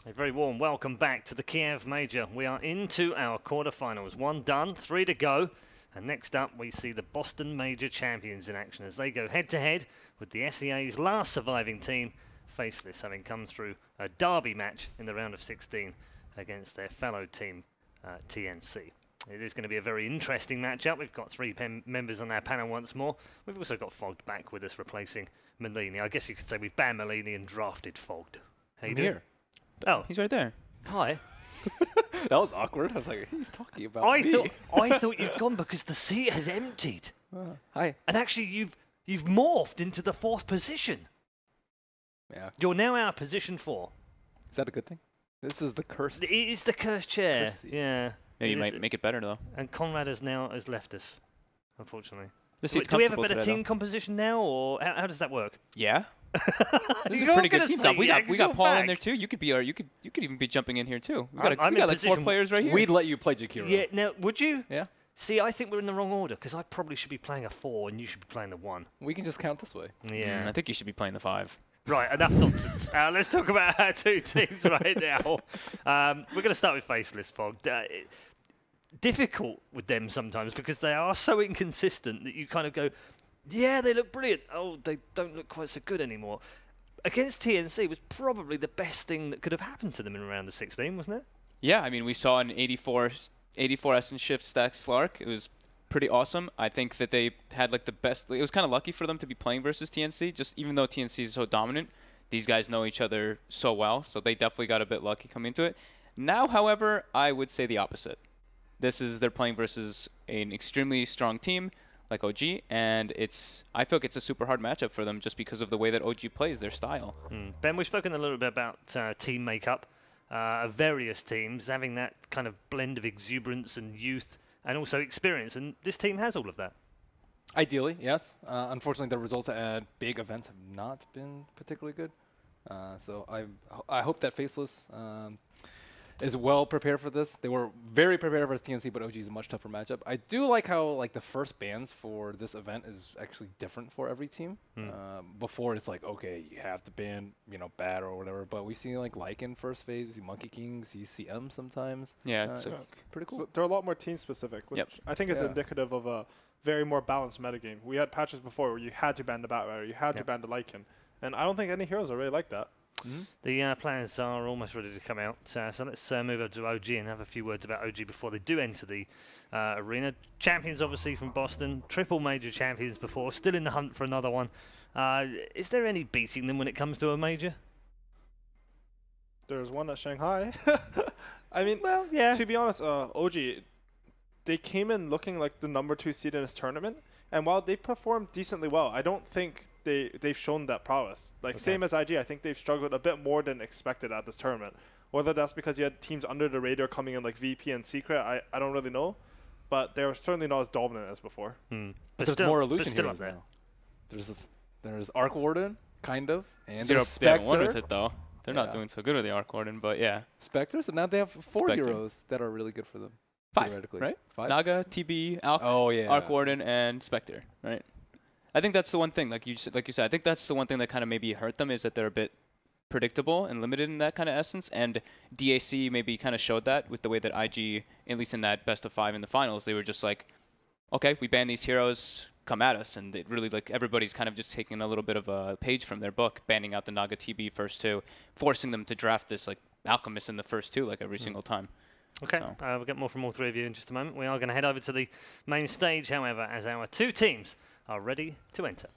A very warm welcome back to the Kiev Major. We are into our quarterfinals. 1 done, 3 to go. And next up, we see the Boston Major champions in action as they go head-to-head with the SEA's last surviving team, Faceless, having come through a derby match in the round of 16 against their fellow team, TNC. It is going to be a very interesting matchup. We've got 3 members on our panel once more. We've also got Fogged back with us, replacing Melini. I guess you could say we've banned Melini and drafted Fogged. How you doing? Here. Oh, He's right there. hi. That was awkward. I was like, he's talking about I me. thought you'd gone because the seat has emptied. Hi. And actually, you've morphed into the 4th position. Yeah. You're now our position 4. Is that a good thing? This is the cursed. It is the cursed chair. Cursed seat. Yeah. Yeah, you It is- might make it better though. And Conrad has left us, unfortunately. This Do seat's we have a comfortable better today, team composition now, or how does that work? Yeah. This is a You're pretty good gonna team. say We yeah, got 'cause you're Paul in back. there too. You could be you could even be jumping in here too. We got, I'm we in got like 4 position- players right here. We'd let you play Jakiro. Yeah. Now, would you? Yeah. See, I think we're in the wrong order because I probably should be playing a 4 and you should be playing the 1. We can just count this way. Yeah. I think you should be playing the 5. Right, enough nonsense. Let's talk about our 2 teams right now. We're going to start with Faceless, Fog. Difficult with them sometimes because they are so inconsistent that you kind of go, yeah, they look brilliant. Oh, they don't look quite so good anymore. Against TNC was probably the best thing that could have happened to them in around the 16, wasn't it? Yeah, I mean we saw an 84 Essence Shift stack Slark. It was pretty awesome. I think that they had like the best. It was kind of lucky for them to be playing versus TNC. Just even though TNC is so dominant, these guys know each other so well, so they definitely got a bit lucky coming into it. Now, however, I would say the opposite. They're playing versus an extremely strong team like OG, and I feel like it's a super hard matchup for them just because of the way that OG plays, their style. Ben, we've spoken a little bit about team makeup of various teams, having that kind of blend of exuberance and youth and also experience, and this team has all of that. Ideally, yes. Unfortunately, the results at big events have not been particularly good. So I hope that Faceless is well prepared for this. They were very prepared versus TNC, but OG is a much tougher matchup. I do like how like the first bans for this event is actually different for every team. Before it's like, okay, you have to ban, bad or whatever. But we see like Lycan first phase, we see Monkey King, we see CM sometimes. Yeah, it's pretty cool. So they're a lot more team specific, which I think is indicative of a very more balanced metagame. We had patches before where you had to ban the Batrider, you had to ban the Lycan, and I don't think any heroes are really like that. The players are almost ready to come out, so let's move over to OG and have a few words about OG before they do enter the arena. Champions, obviously, from Boston, triple major champions before, still in the hunt for another one. Is there any beating them when it comes to a major? There's one at Shanghai. I mean, Well, yeah. to be honest, OG, they came in looking like the #2 seed in this tournament, and while they performed decently well, I don't think they've shown that prowess. Like, same as IG, I think they've struggled a bit more than expected at this tournament. Whether that's because you had teams under the radar coming in like VP and Secret, I don't really know. But they're certainly not as dominant as before. But There's still, more but illusion still heroes up there. now. There's Arc Warden, kind of, and Zero there's they haven't won with Spectre. it though. They're not doing so good with the Arc Warden, but yeah. Spectre, so now they have 4 Spectre. heroes that are really good for them. 5, theoretically. right? 5? Naga, TB, Alk, Oh, yeah. Arc Warden, and Spectre, right? I think that's the one thing, like you said, I think that's the one thing that kind of maybe hurt them is that they're a bit predictable and limited in that kind of essence, and DAC maybe kind of showed that with the way that IG, at least in that best of 5 in the finals, they were just like, okay, we ban these heroes, come at us, and it really like everybody's kind of just taking a little bit of a page from their book, banning out the Naga TB first 2, forcing them to draft this like Alchemist in the first 2 like every single time. Okay, So. we'll get more from all 3 of you in just a moment. We are going to head over to the main stage, however, as our 2 teams are ready to enter.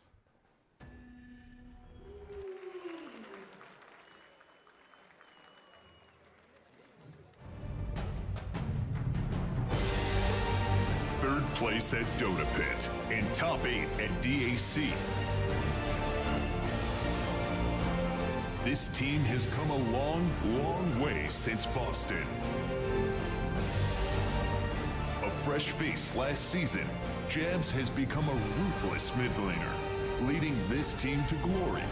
Third place at Dota Pit and top 8 at DAC. This team has come a long, long way since Boston. A fresh face last season, Jabs has become a ruthless mid laner, leading this team to glory.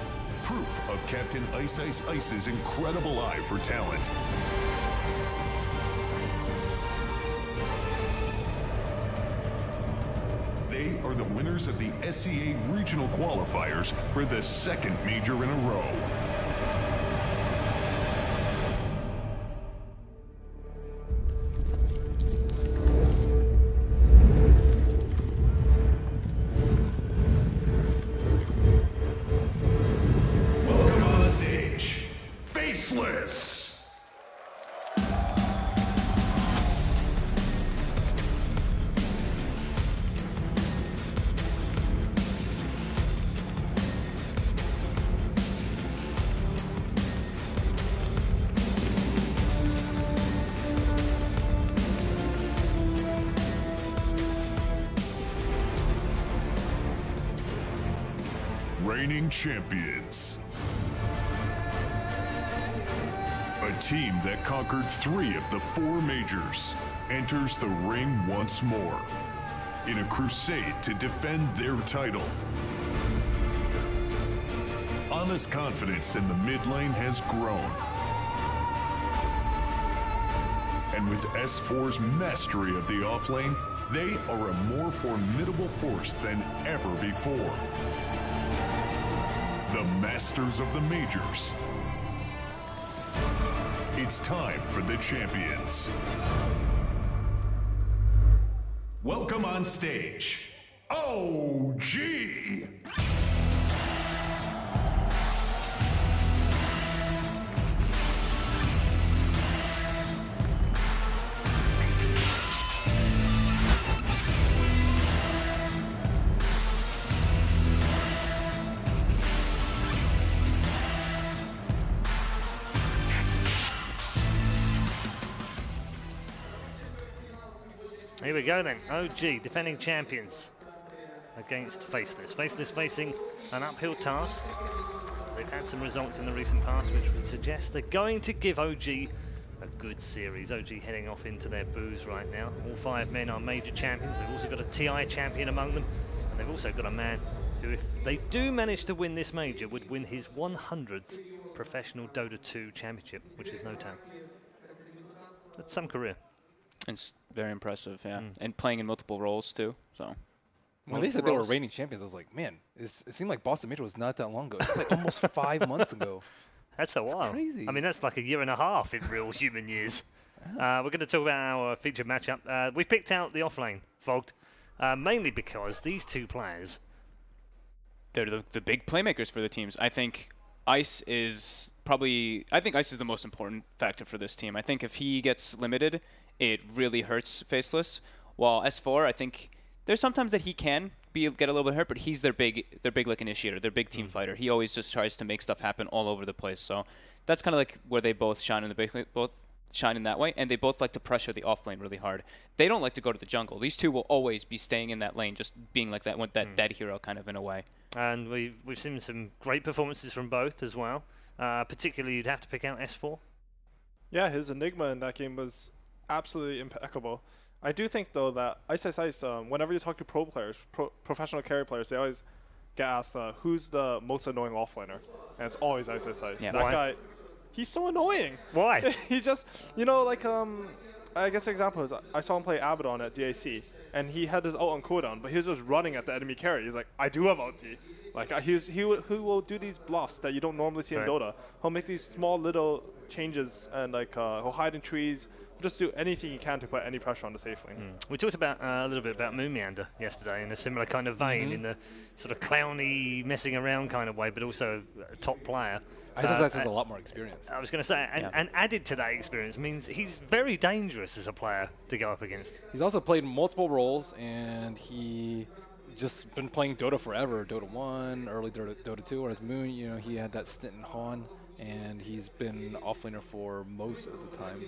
Proof of Captain Ice Ice Ice's incredible eye for talent. They are the winners of the SEA regional qualifiers for the 2nd major in a row. reigning champions. A team that conquered 3 of the 4 majors enters the ring once more in a crusade to defend their title. Ana's confidence in the mid lane has grown. And with S4's mastery of the offlane, they are a more formidable force than ever before. The masters of the majors. It's time for the champions. Welcome on stage, OG! Here we go then. OG, defending champions against Faceless. Faceless facing an uphill task. They've had some results in the recent past which would suggest they're going to give OG a good series. OG heading off into their booths right now. All 5 men are major champions. They've also got a TI champion among them. And they've also got a man who, if they do manage to win this major, would win his 100th professional Dota 2 championship, which is no time. That's some career. It's very impressive, yeah. And playing in multiple roles, too. So when they said they were reigning champions, I was like, man, it seemed like Boston Major was not that long ago. It's like almost 5 months ago. That's a while. Crazy. I mean, that's like a year and a half in real human years. We're going to talk about our featured matchup. We've picked out the offlane, Fogged, mainly because these 2 players... They're the big playmakers for the teams. I think Ice is the most important factor for this team. I think if he gets limited, it really hurts Faceless. While S4, I think there's sometimes that he can get a little bit hurt, but he's their big like initiator, their big team fighter. He always just tries to make stuff happen all over the place. So that's kind of like where they both shine in that way, and they both like to pressure the offlane really hard. They don't like to go to the jungle. These 2 will always be staying in that lane, just being like that dead hero kind of in a way. And we've seen some great performances from both as well. Particularly, you'd have to pick out S4. Yeah, his Enigma in that game was absolutely impeccable. I do think, though, that Ice, whenever you talk to pro players, professional carry players, they always get asked, who's the most annoying offlaner? And it's always Ice. Yeah. That guy, he's so annoying. Why? He just, I guess the example is I saw him play Abaddon at DAC, and he had his ult on cooldown, but he was just running at the enemy carry. He's like, I do have ulti. Like, he will do these bluffs that you don't normally see in Dota. He'll make these small little changes, and he'll hide in trees, just do anything he can to put any pressure on the safe lane. We talked about a little bit about Moon Meander yesterday in a similar kind of vein, in the sort of clowny, messing around kind of way, but also a top player. Ice has a lot more experience. I was going to say, and added to that experience means he's very dangerous as a player to go up against. He's also played multiple roles, and he just been playing Dota forever. Dota 1, early Dota 2, whereas Moon, he had that stint in Han, and he's been offlaner for most of the time,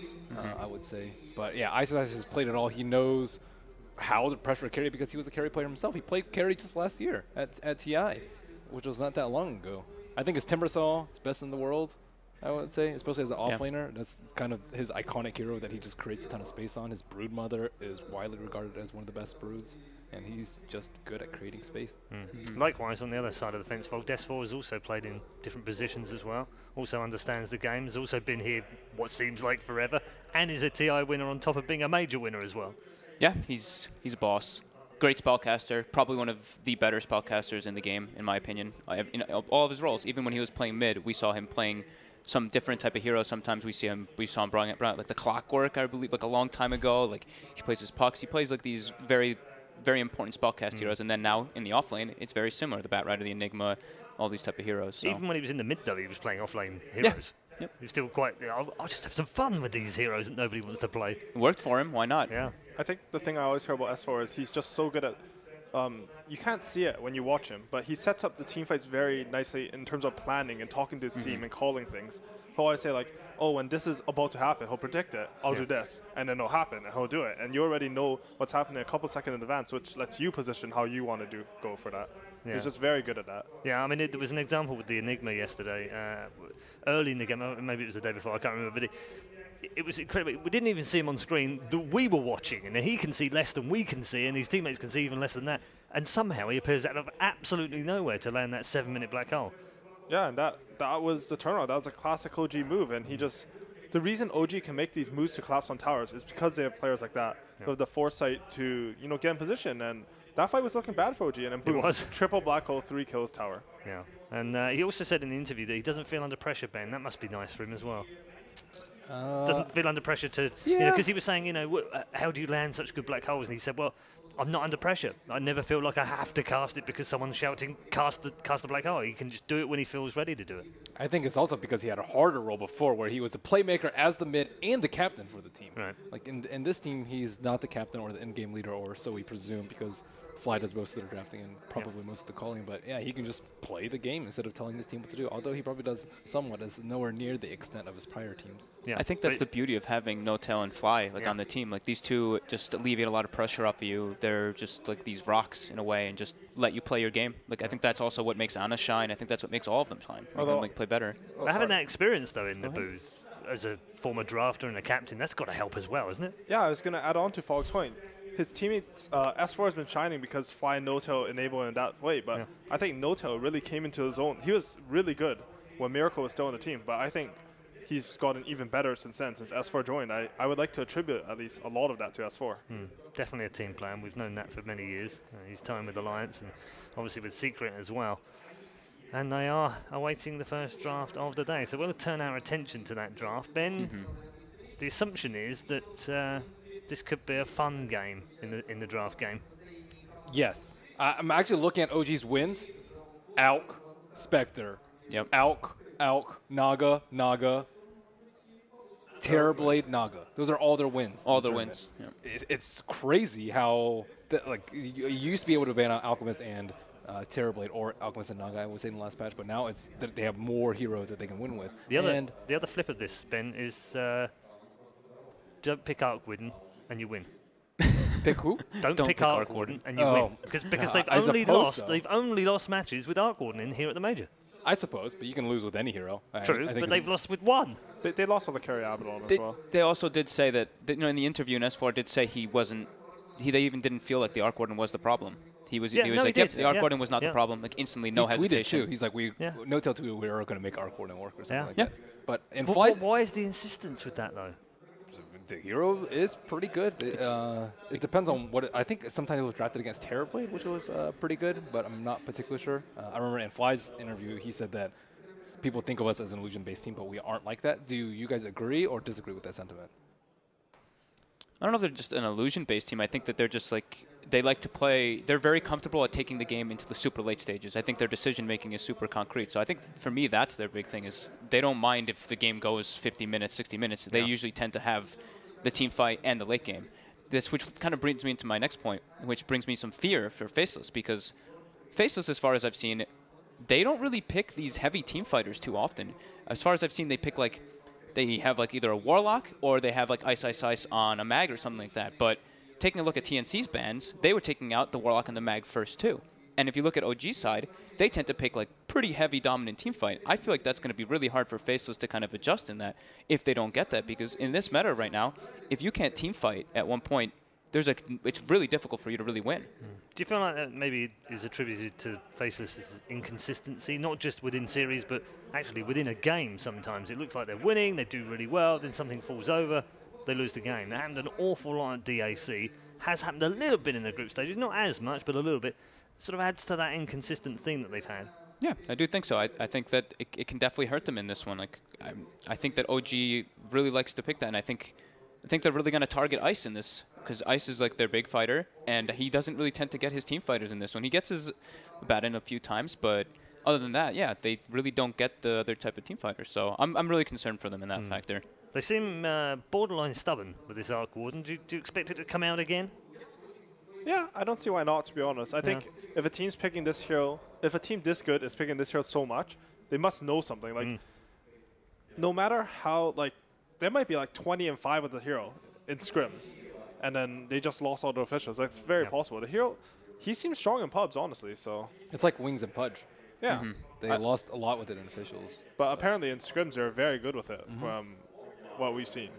I would say. But yeah, Ice has played it all. He knows how to pressure a carry because he was a carry player himself. He played carry just last year at TI, which was not that long ago. I think his Timbersaw is best in the world, I would say, especially as an offlaner. That's kind of his iconic hero that he just creates a ton of space on. His Broodmother is widely regarded as one of the best broods, and he's just good at creating space. Likewise, on the other side of the fence, Des4 has also played in different positions as well, also understands the game, has also been here what seems like forever, and is a TI winner on top of being a major winner as well. Yeah, he's a boss. Great spellcaster, probably one of the better spellcasters in the game, in my opinion. In all of his roles, even when he was playing mid, we saw him playing some different type of hero. Sometimes we saw him bring out like the Clockwork, I believe, like a long time ago. Like he plays his pucks, he plays like these very, very important spellcast heroes. And then now in the offlane, it's very similar. The Batrider, the Enigma, all these type of heroes. So. Even when he was in the mid, though, he was playing offlane heroes. Yep. He's still quite. I'll just have some fun with these heroes that nobody wants to play. It worked for him. Why not? Yeah. I think the thing I always hear about S4 is he's just so good at. You can't see it when you watch him, but he sets up the team fights very nicely in terms of planning and talking to his team and calling things. He'll always say like, oh, when this is about to happen, he'll predict it. I'll do this, and then it'll happen, and he'll do it. And you already know what's happening a couple seconds in advance, which lets you position how you want to go for that. Yeah. He's just very good at that. Yeah, I mean, there was an example with the Enigma yesterday, early in the game, maybe it was the day before, I can't remember, but it was incredible. We didn't even see him on screen that we were watching, and he can see less than we can see, and his teammates can see even less than that, and somehow he appears out of absolutely nowhere to land that 7-minute black hole. Yeah, and that was the turnaround. That was a classic OG move, and he just... The reason OG can make these moves to collapse on towers is because they have players like that who have the foresight to, get in position, and that fight was looking bad for OG, and then boom, It was. triple black hole, 3 kills tower. Yeah, and he also said in the interview that he doesn't feel under pressure, Ben. That must be nice for him as well. Doesn't feel under pressure to, because he was saying, how do you land such good black holes? And he said, well, I'm not under pressure. I never feel like I have to cast it because someone's shouting, cast the black hole. He can just do it when he feels ready to do it. I think it's also because he had a harder role before where he was the playmaker as the mid and the captain for the team. Right. Like in this team, he's not the captain or the in-game leader, or so we presume, because Fly does most of the drafting and probably most of the calling. But yeah, he can just play the game instead of telling his team what to do, although he probably does somewhat, as nowhere near the extent of his prior teams. Yeah. I think that's the beauty of having No Tail and Fly on the team. Like, these two just alleviate a lot of pressure off of you. They're just like these rocks in a way and just let you play your game. Like, I think that's also what makes Ana shine. I think that's what makes all of them shine. Although- Play better. But having that experience, though, in the booth as a former drafter and a captain, that's got to help as well, isn't it? Yeah, I was going to add on to Fog's point. His teammates, S4 has been shining because Fly and No-Tail enable him that way, but I think No-Tail really came into his own. He was really good when Miracle was still on the team, but I think he's gotten even better since then, since S4 joined. I would like to attribute at least a lot of that to S4. Definitely a team player, and we've known that for many years. His time with Alliance and obviously with Secret as well. And they are awaiting the first draft of the day. So we'll turn our attention to that draft. Ben, the assumption is that this could be a fun game in the draft game. Yes. I'm actually looking at OG's wins. Alk, Spectre. Yep. Alk, Naga, Terrorblade, Naga. Those are all their wins. All in the their tournament. wins. It's crazy how, you used to be able to ban out Alchemist and Terrorblade, or Alchemist and Naga, I would say, in the last patch, but now it's that they have more heroes that they can win with. The other flip of this, Ben, is don't pick Arcwidden and you win. Pick who? Don't pick Arcwarden and you win. Because they've only lost matches with Arcwarden in here at the Major. I suppose, but you can lose with any hero. True, I think but they've lost with one. They lost all the carry Abaddon as well. They also did say that, in the interview, in S4 did say they even didn't feel like the Arc Warden was the problem. He was like, yep, the Arc Warden was not the problem. Like, instantly, no hesitation. He tweeted too. He's like, No Tail 2, we're going to make Arc Warden work or something like Yeah. that. But in Fly's, Why is the insistence with that, though? the hero is pretty good. It depends on what I think. Sometimes it was drafted against Terrorblade, which was pretty good, but I'm not particularly sure. I remember in Fly's interview, he said that people think of us as an illusion-based team, but we aren't like that. Do you guys agree or disagree with that sentiment? I don't know if they're just an illusion-based team. I think that they're just they like to play. They're very comfortable at taking the game into the super late stages. I think their decision-making is super concrete. So I think for me, that's their big thing, is they don't mind if the game goes 50 minutes, 60 minutes. They usually tend to have the team fight and the late game. Which kind of brings me into my next point, which brings me some fear for Faceless, because Faceless, as far as I've seen, they don't really pick these heavy team fighters too often. As far as I've seen, they pick they have either a Warlock or they have Ice on a Mag or something like that. But taking a look at TNC's bans, they were taking out the Warlock and the Mag first too. And if you look at OG's side, they tend to pick pretty heavy dominant team fight. I feel like that's going to be really hard for Faceless to kind of adjust in that if they don't get that, because in this meta right now, if you can't team fight at one point, it's really difficult for you to really win. Do you feel like that maybe is attributed to Faceless' inconsistency, not just within series, but actually within a game sometimes? It looks like they're winning, they do really well, then something falls over, they lose the game. That happened an awful lot at DAC, has happened a little bit in the group stages, not as much, but a little bit. Sort of adds to that inconsistent theme that they've had. Yeah, I do think so. I think that it can definitely hurt them in this one. I think that OG really likes to pick that, and I think they're really going to target Ice in this, because Ice is their big fighter, and he doesn't really tend to get his team fighters in this one. He gets his bat in a few times, but other than that, yeah, they really don't get the other type of team fighters. So I'm really concerned for them in that factor. They seem borderline stubborn with this Arc Warden. Do you expect it to come out again? Yeah, I don't see why not, to be honest. I think if a team's picking this hero, if a team this good is picking this hero so much, they must know something. No matter how, they might be 20-5 with the hero in scrims, and then they just lost all the officials. It's very possible. The hero, he seems strong in pubs, honestly. So It's like Wings and Pudge. yeah, They lost a lot with it in officials. but apparently in scrims they're very good with it from what we've seen.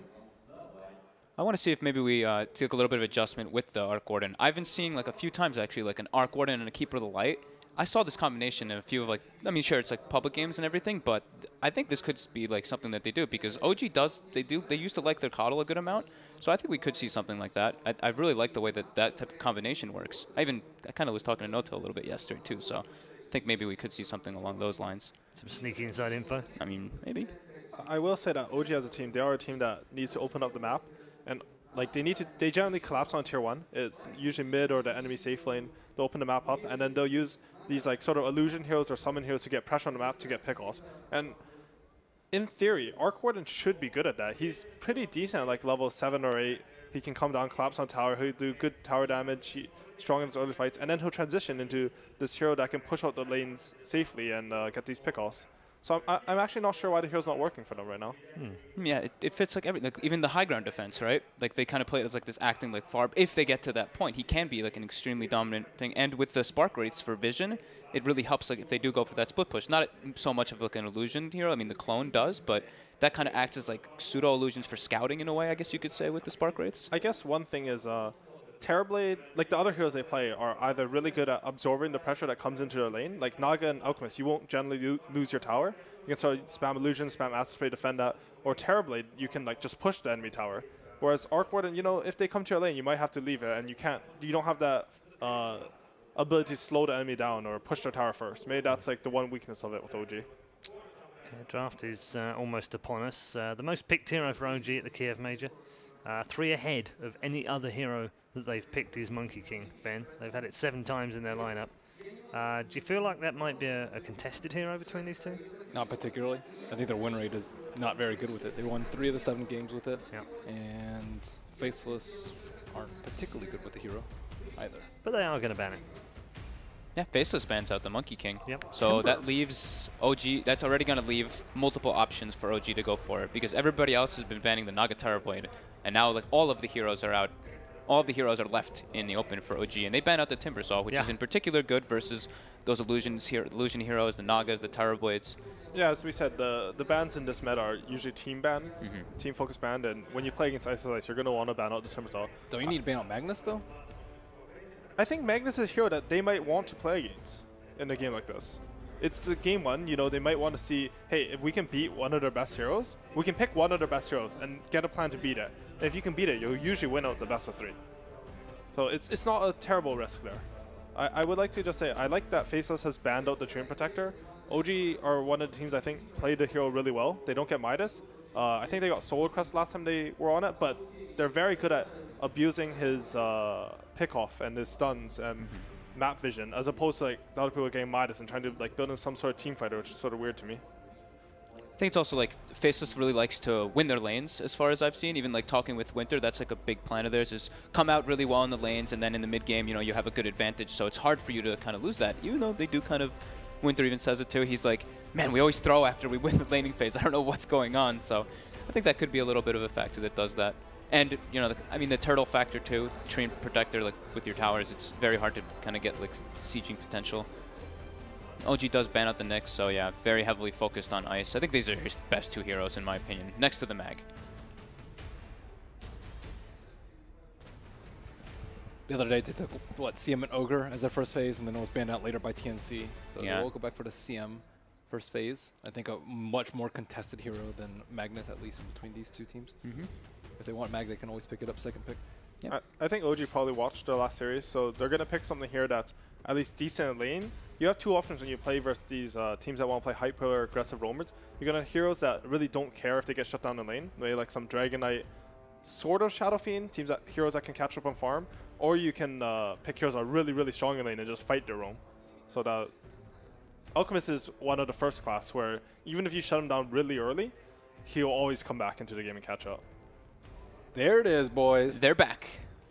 I want to see if maybe we take a little bit of adjustment with the Arc Warden. I've been seeing like a few times actually like an Arc Warden and a Keeper of the Light. I saw this combination in a few of like, I mean, sure, it's like public games and everything, but I think this could be like something that they do because OG does, they used to like their Coddle a good amount. So I think we could see something like that. I really like the way that that type of combination works. I kind of was talking to Noto a little bit yesterday too, so I think maybe we could see something along those lines. Some sneaky inside info. I mean, maybe. I will say that OG as a team, they are a team that needs to open up the map, and like they generally collapse on tier 1. It's usually mid or the enemy safe lane. They'll open the map up, and then they'll use these like sort of illusion heroes or summon heroes to get pressure on the map to get pick-offs. And in theory, Arc Warden should be good at that. He's pretty decent at like level 7 or 8. He can come down, collapse on tower. He'll do good tower damage. He's strong in his early fights, and then he'll transition into this hero that can push out the lanes safely and get these pick-offs. So I'm actually not sure why the hero's not working for them right now. Yeah, it fits like everything. Like even the high ground defense, right? Like they kind of play it as like this acting like far. If they get to that point, he can be like an extremely dominant thing. And with the spark rates for vision, it really helps. Like if they do go for that split push, not so much of like an illusion hero. I mean, the clone does, but that kind of acts as like pseudo illusions for scouting in a way. I guess you could say with the spark rates. I guess one thing is Terrorblade, like the other heroes they play, are either really good at absorbing the pressure that comes into their lane. Like Naga and Alchemist, you won't generally lose your tower. You can sort of spam illusion, spam acid spray, defend that. Or Terrorblade, you can like just push the enemy tower. Whereas Arc Warden, you know, if they come to your lane, you might have to leave it, and you don't have that ability to slow the enemy down or push their tower first. Maybe that's like the one weakness of it with OG. Okay, draft is almost upon us. The most picked hero for OG at the Kiev Major. 3 ahead of any other hero that they've picked is Monkey King, Ben. They've had it 7 times in their lineup. Do you feel like that might be a contested hero between these two? Not particularly. I think their win rate is not very good with it. They won 3 of the 7 games with it. Yep. And Faceless aren't particularly good with the hero either. But they are going to ban it. Yeah, Faceless bans out the Monkey King. Yep. So that leaves OG, that's already going to leave multiple options for OG to go for because everybody else has been banning the Naga Terrorblade. And now like all of the heroes are out. All of the heroes are left in the open for OG. And they ban out the Timbersaw, which is in particular good versus those illusion heroes, the Nagas, the Terrorblades. Yeah, as we said, the bans in this meta are usually team bans, team-focused ban, and when you play against Ice, you're going to want to ban out the Timbersaw. Don't you need to ban out Magnus, though? I think Magnus is a hero that they might want to play against in a game like this. It's the game 1, you know, they might want to see, hey, if we can beat one of their best heroes, we can pick one of their best heroes and get a plan to beat it. And if you can beat it, you'll usually win out the best of 3. So it's not a terrible risk there. I would like to just say, I like that Faceless has banned out the Treant Protector. OG are one of the teams I think play the hero really well. They don't get Midas. I think they got Solar Crest last time they were on it, but they're very good at abusing his pick-off and his stuns and map vision, as opposed to like the other people getting Midas and trying to like build in some sort of team fighter, which is sort of weird to me. I think it's also like Faceless really likes to win their lanes as far as I've seen. Even like talking with Winter, that's like a big plan of theirs is come out really well in the lanes and then in the mid game, you know, you have a good advantage. So it's hard for you to kind of lose that, even though they do kind of, Winter even says it too. He's like, man, we always throw after we win the laning phase. I don't know what's going on. So I think that could be a little bit of a factor that does that. And, you know, I mean, the turtle factor too, Treant Protector, like with your towers, it's very hard to kind of get like sieging potential. OG does ban out the Nyx, so yeah, very heavily focused on ice. I think these are his best 2 heroes in my opinion, next to the Mag. The other day they took, what, CM and Ogre as their first phase, and then it was banned out later by TNC. So Yeah. we'll go back for the CM first phase. I think a much more contested hero than Magnus, at least in between these 2 teams. If they want Mag, they can always pick it up second pick. Yep. I think OG probably watched the last series, so they're going to pick something here that's at least decent in lane. You have 2 options when you play versus these teams that want to play hyper or aggressive roamers. You're going to have heroes that really don't care if they get shut down in lane, maybe like some Dragon Knight, sort of Shadow Fiend, heroes that can catch up on farm, or you can pick heroes that are really, really strong in lane and just fight their roam. So that Alchemist is one of the first class where even if you shut him down really early, he'll always come back into the game and catch up. There it is, boys. They're back.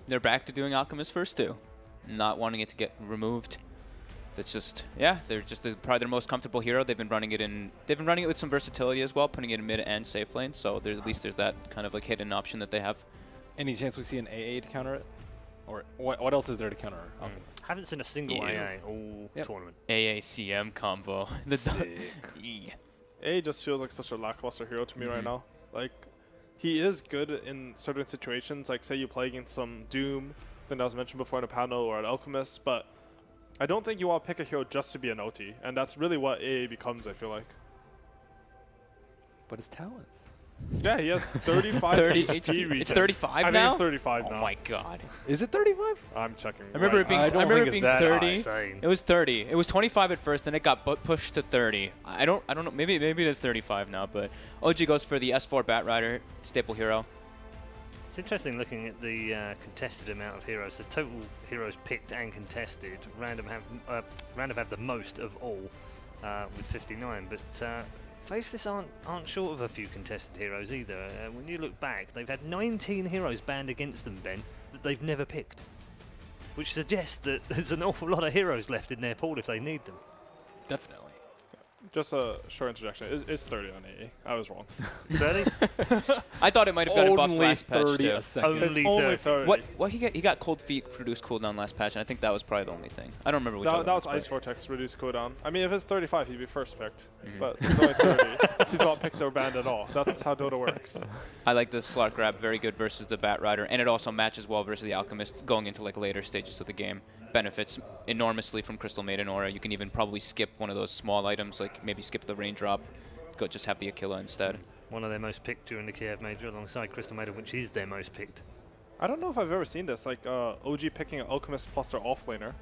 They're back to doing Alchemist first too, not wanting it to get removed. That's just, yeah, they're just probably their most comfortable hero. They've been running it with some versatility as well, putting it in mid and safe lane. So there's at least that kind of like hidden option that they have. Any chance we see an AA to counter it? Or what else is there to counter Alchemist? Haven't seen a single Yeah. AA all Yep. tournament. AACM combo. Yeah. A just feels like such a lackluster hero to me right now. Like, he is good in certain situations, like say you play against some Doom, I think that was mentioned before in a panel, or an Alchemist, but I don't think you want to pick a hero just to be an OT, and that's really what AA becomes, I feel like. But his talents. Yeah, he has 35 30 HP regen. It's 35 I now? think it's 35 now. Oh my god. Is it 35? I'm checking. I remember right it being, now. I don't I remember think it it's being that 30. Insane. It was 30. It was 25 at first, then it got pushed to 30. I don't know. Maybe it is 35 now, but OG goes for the S4 Batrider staple hero. It's interesting looking at the contested amount of heroes. The total heroes picked and contested. Random have the most of all with 59, but Faceless aren't short of a few contested heroes either. When you look back, they've had 19 heroes banned against them, Ben, that they've never picked, which suggests that there's an awful lot of heroes left in their pool if they need them. Definitely. Just a short introduction. It's 30 on AA. I was wrong. 30? I thought it might have gotten buffed Only last patch 30 too. a second. It's only 30. What he got cold feet reduced cooldown last patch, and I think that was probably the only thing. I don't remember which That other was ones, Ice but- Vortex reduced cooldown. I mean, if it's 35, he'd be first picked. But since it's only 30, he's not picked or banned at all. That's how Dota works. I like the Slark grab, very good versus the Batrider, and it also matches well versus the Alchemist going into like later stages of the game. Benefits enormously from Crystal Maiden Aura. You can even probably skip one of those small items, like maybe skip the raindrop, go just have the Aquila instead. One of their most picked during the Kiev Major alongside Crystal Maiden, which is their most picked. I don't know if I've ever seen this, like OG picking an Alchemist plus their offlaner.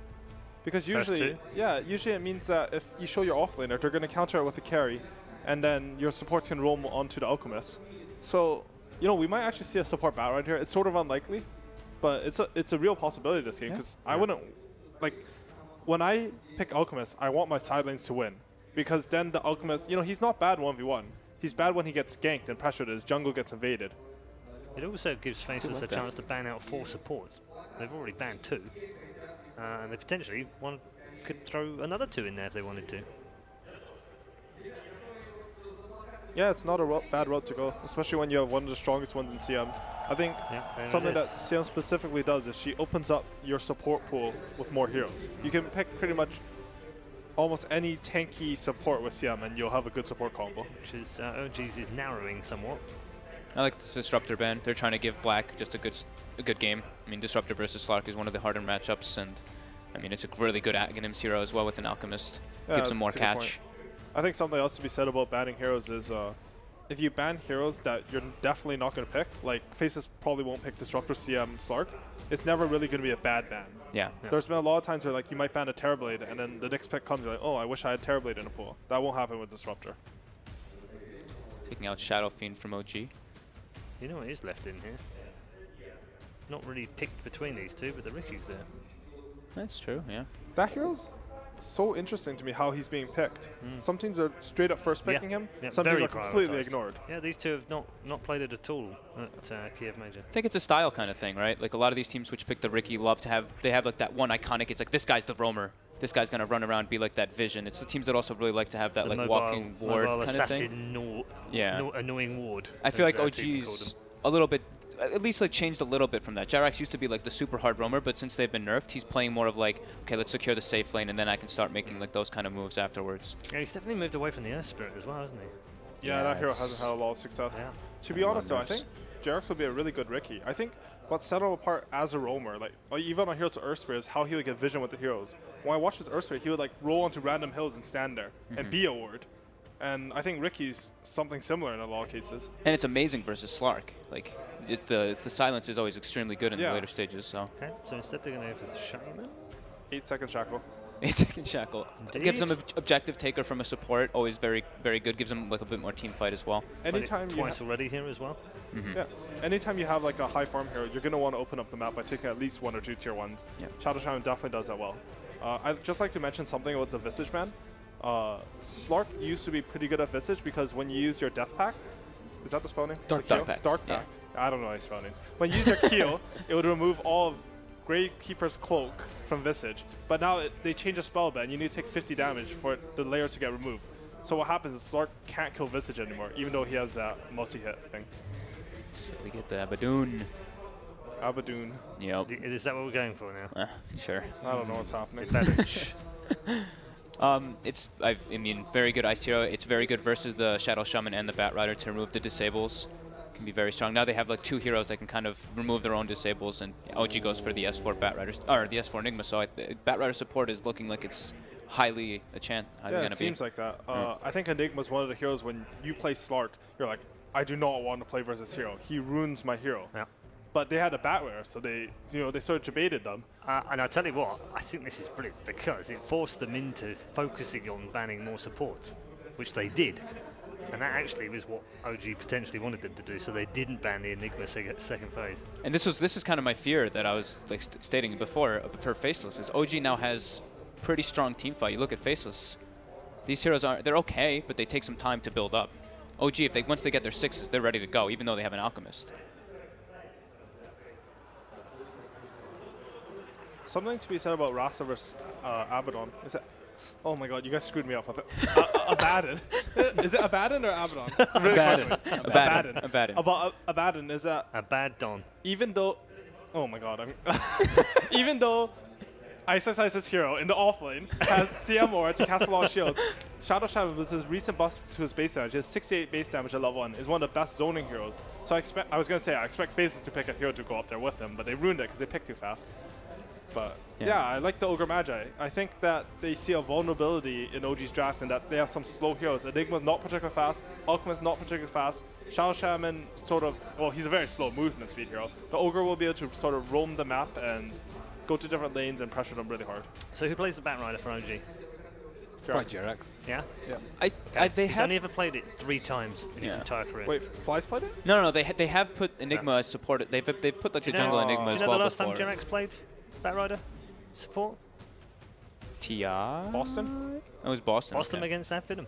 Because First usually, two? yeah, usually it means that if you show your offlaner, they're going to counter it with a carry, and then your supports can roam onto the Alchemist. So, you know, we might actually see a support battle right here. It's sort of unlikely, but it's a real possibility this game, because I wouldn't, like, when I pick Alchemist, I want my side lanes to win. Because then the Alchemist, you know, he's not bad 1v1. He's bad when he gets ganked and pressured, his jungle gets invaded. It also gives Faceless like a that. chance to ban out 4 supports. They've already banned 2. And they potentially could throw another 2 in there if they wanted to. Yeah, it's not a bad route to go, especially when you have one of the strongest ones in CM. I think Yeah, there it something is. that CM specifically does is she opens up your support pool with more heroes. You can pick pretty much almost any tanky support with CM and you'll have a good support combo. Which is, OG's is narrowing somewhat. I like this Disruptor ban. They're trying to give Black just a good game. I mean, Disruptor versus Slark is one of the harder matchups, and I mean, it's a really good Aghanims hero as well with an Alchemist. Gives him more that's a good catch. point. I think something else to be said about banning heroes is if you ban heroes that you're definitely not going to pick, like Faces probably won't pick Disruptor, CM, Slark, it's never really going to be a bad ban. Yeah. There's been a lot of times where like you might ban a Terrorblade and then the next pick comes, you're like, oh, I wish I had Terrorblade in a pool. That won't happen with Disruptor. Taking out Shadow Fiend from OG. You know what is left in here? Not really picked between these two, but the Ricky's there. That's true, yeah. That hero's so interesting to me how he's being picked. Some teams are straight up first picking him. Yeah, Some teams very are completely prioritised. ignored. Yeah, these two have not played it at all at Kiev Major. I think it's a style kind of thing, right? Like a lot of these teams which pick the Ricky love to have, they have like that one iconic, it's like this guy's the roamer. This guy's going to run around, be like that vision. It's the teams that also really like to have that The like mobile, walking ward mobile kind of assassin thing. Yeah. Annoying ward. I feel as, like people call OG's them. a little bit, at least like changed a little bit from that. Jirax used to be like the super hard roamer, but since they've been nerfed, he's playing more of like, okay, let's secure the safe lane, and then I can start making like those kind of moves afterwards. Yeah, he's definitely moved away from the Earth Spirit as well, hasn't he? Yeah, Yeah, that hero it's- hasn't had a lot of success. Yeah. To be A lot honest of though, I nerfs. think Jerax would be a really good Ricky. I think what set him apart as a roamer, like even on Heroes of Earth Spirit, is how he would get vision with the heroes. When I watched his Earth Spirit, he would like roll onto random hills and stand there and be a ward. And I think Ricky's something similar in a lot of cases. And it's amazing versus Slark. Like the silence is always extremely good in the Yeah. later stages. So Okay, so instead they're going to go for the Shaman. 8-second shackle. 8-second shackle. It gives him Indeed. an objective taker from a support. Always very good. Gives him like a bit more team fight as well. Played it Anytime you twice already here as well. yeah, anytime you have like a high farm hero, you're gonna want to open up the map by taking at least 1 or 2 tier 1s. Yeah. Shadow Shaman definitely does that well. I'd just like to mention something about the Visage ban. Slark used to be pretty good at Visage because when you use your Death Pact, is that the spell name? Dark Or Keel? Pact, Dark yeah. Pact. I don't know any spell names. When you use your Keel, it would remove all of Gravekeeper's Cloak from Visage. But now they change the spell ban. You need to take 50 damage for the layers to get removed. So what happens is Slark can't kill Visage anymore, even though he has that multi-hit thing. So we get the Abadoon. Abadoon. Yep. Is that what we're going for now? Sure. I don't know what's happening. I mean, very good Ice Hero. It's very good versus the Shadow Shaman and the Bat Rider to remove the disables. Can be very strong. Now they have like 2 heroes that can kind of remove their own disables, and OG goes for the S4 Bat Riders, or the S4 Enigma. So Bat Rider support is looking like it's highly a chance. Yeah, it seems like that. I think Enigma's one of the heroes when you play Slark, you're like, I do not want to play versus hero. He ruins my hero. Yeah. But they had a Bat Rider, so they sort of debated them. And I'll tell you what, I think this is brilliant because it forced them into focusing on banning more supports, which they did. And that actually was what OG potentially wanted them to do, so they didn't ban the Enigma second phase. And this is kind of my fear that I was like stating before for Faceless, is OG now has pretty strong team fight. You look at Faceless, these heroes they're okay, but they take some time to build up. OG, once they get their 6s, they're ready to go, even though they have an Alchemist. Something to be said about Rasa versus Abaddon. Is it? Oh my god, you guys screwed me up with it. Abaddon. Is it Abaddon or Abaddon? Abaddon. Abaddon. About Abaddon is that Abaddon. even though, oh my god, even though Ice's hero in the offlane has CM Aura to cast a lot of shield, Shadow Shaman with his recent buff to his base damage, his 68 base damage at level 1, is one of the best zoning heroes. So I expect Faceless to pick a hero to go up there with him, but they ruined it because they picked too fast. But yeah, I like the Ogre Magi. I think that they see a vulnerability in OG's draft and that they have some slow heroes. Enigma's not particularly fast, Alchemist not particularly fast, Shadow Shaman sort of, well, he's a very slow movement speed hero. The Ogre will be able to sort of roam the map and go to different lanes and pressure them really hard. So who plays the Bat Rider for OG? Probably JRX. Yeah? Yeah. He's only ever played it 3 times in his entire career. Wait, Fly's played it? No. They have put Enigma as support. They've put like the jungle Enigma as well. Do you know the last before. time JRX played Bat Rider support? TI? Boston? It was Boston. Boston okay. against Amphibian.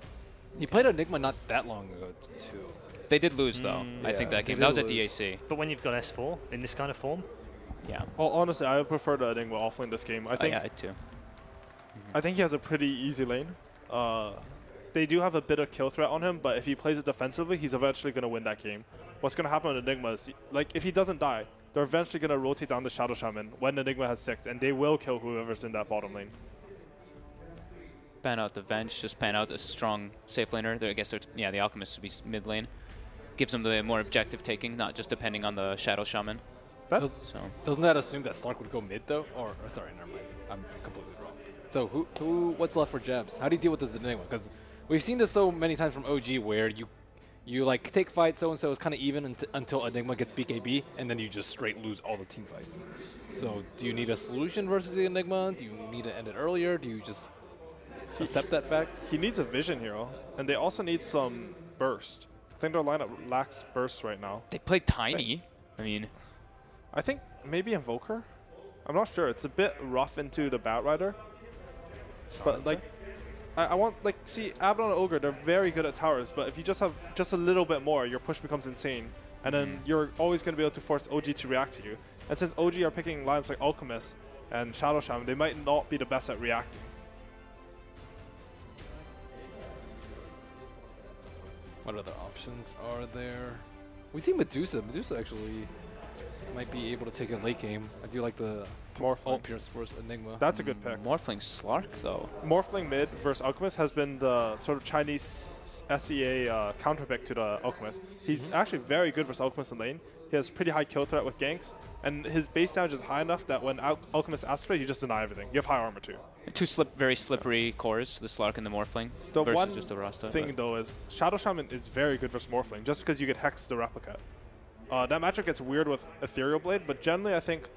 He played Enigma not that long ago, too. They did lose though. I think that game. That was at lose. DAC. But when you've got S4 in this kind of form, Yeah. Well, honestly, I would prefer the Enigma offlane this game. I think yeah, I too. I think he has a pretty easy lane. They do have a bit of kill threat on him, but if he plays it defensively, he's eventually going to win that game. What's going to happen with Enigma is, like, if he doesn't die, they're eventually going to rotate down the Shadow Shaman when Enigma has 6, and they will kill whoever's in that bottom lane. Ban out the Venge, just ban out a strong safe laner. I guess the Alchemist would be mid lane. Gives them the more objective taking, not just depending on the Shadow Shaman. Doesn't that assume that Slark would go mid though? Or sorry, never mind. I'm completely wrong. So what's left for Jabs? How do you deal with this Enigma? Because we've seen this so many times from OG where you like take fights, so and so is kind of even until Enigma gets BKB, and then you just straight lose all the team fights. So do you need a solution versus the Enigma? Do you need to end it earlier? Do you just accept that fact? He needs a vision hero, and they also need some burst. I think their lineup lacks burst right now. They played Tiny. I mean, I think maybe Invoker? I'm not sure. It's a bit rough into the Bat Rider. But, like, I want, like, see, Abaddon and Ogre, they're very good at towers, but if you just have just a little bit more, your push becomes insane. And then you're always going to be able to force OG to react to you. And since OG are picking lineups like Alchemist and Shadow Shaman, they might not be the best at reacting. What other options are there? We see Medusa. Medusa actually might be able to take a late game. I do like the Morphling. Pierce versus Enigma. That's a good pick. Morphling Slark though. Morphling mid versus Alchemist has been the sort of Chinese SEA counterpick to the Alchemist. He's actually very good versus Alchemist in lane. He has pretty high kill threat with ganks, and his base damage is high enough that when Alchemist asks for it, you just deny everything. You have high armor too. Two very slippery cores, the Slark and the Morphling, The versus one just the Rasta. thing though is Shadow Shaman is very good versus Morphling, just because you get Hex the Replica. That matchup gets weird with Ethereal Blade, but generally I think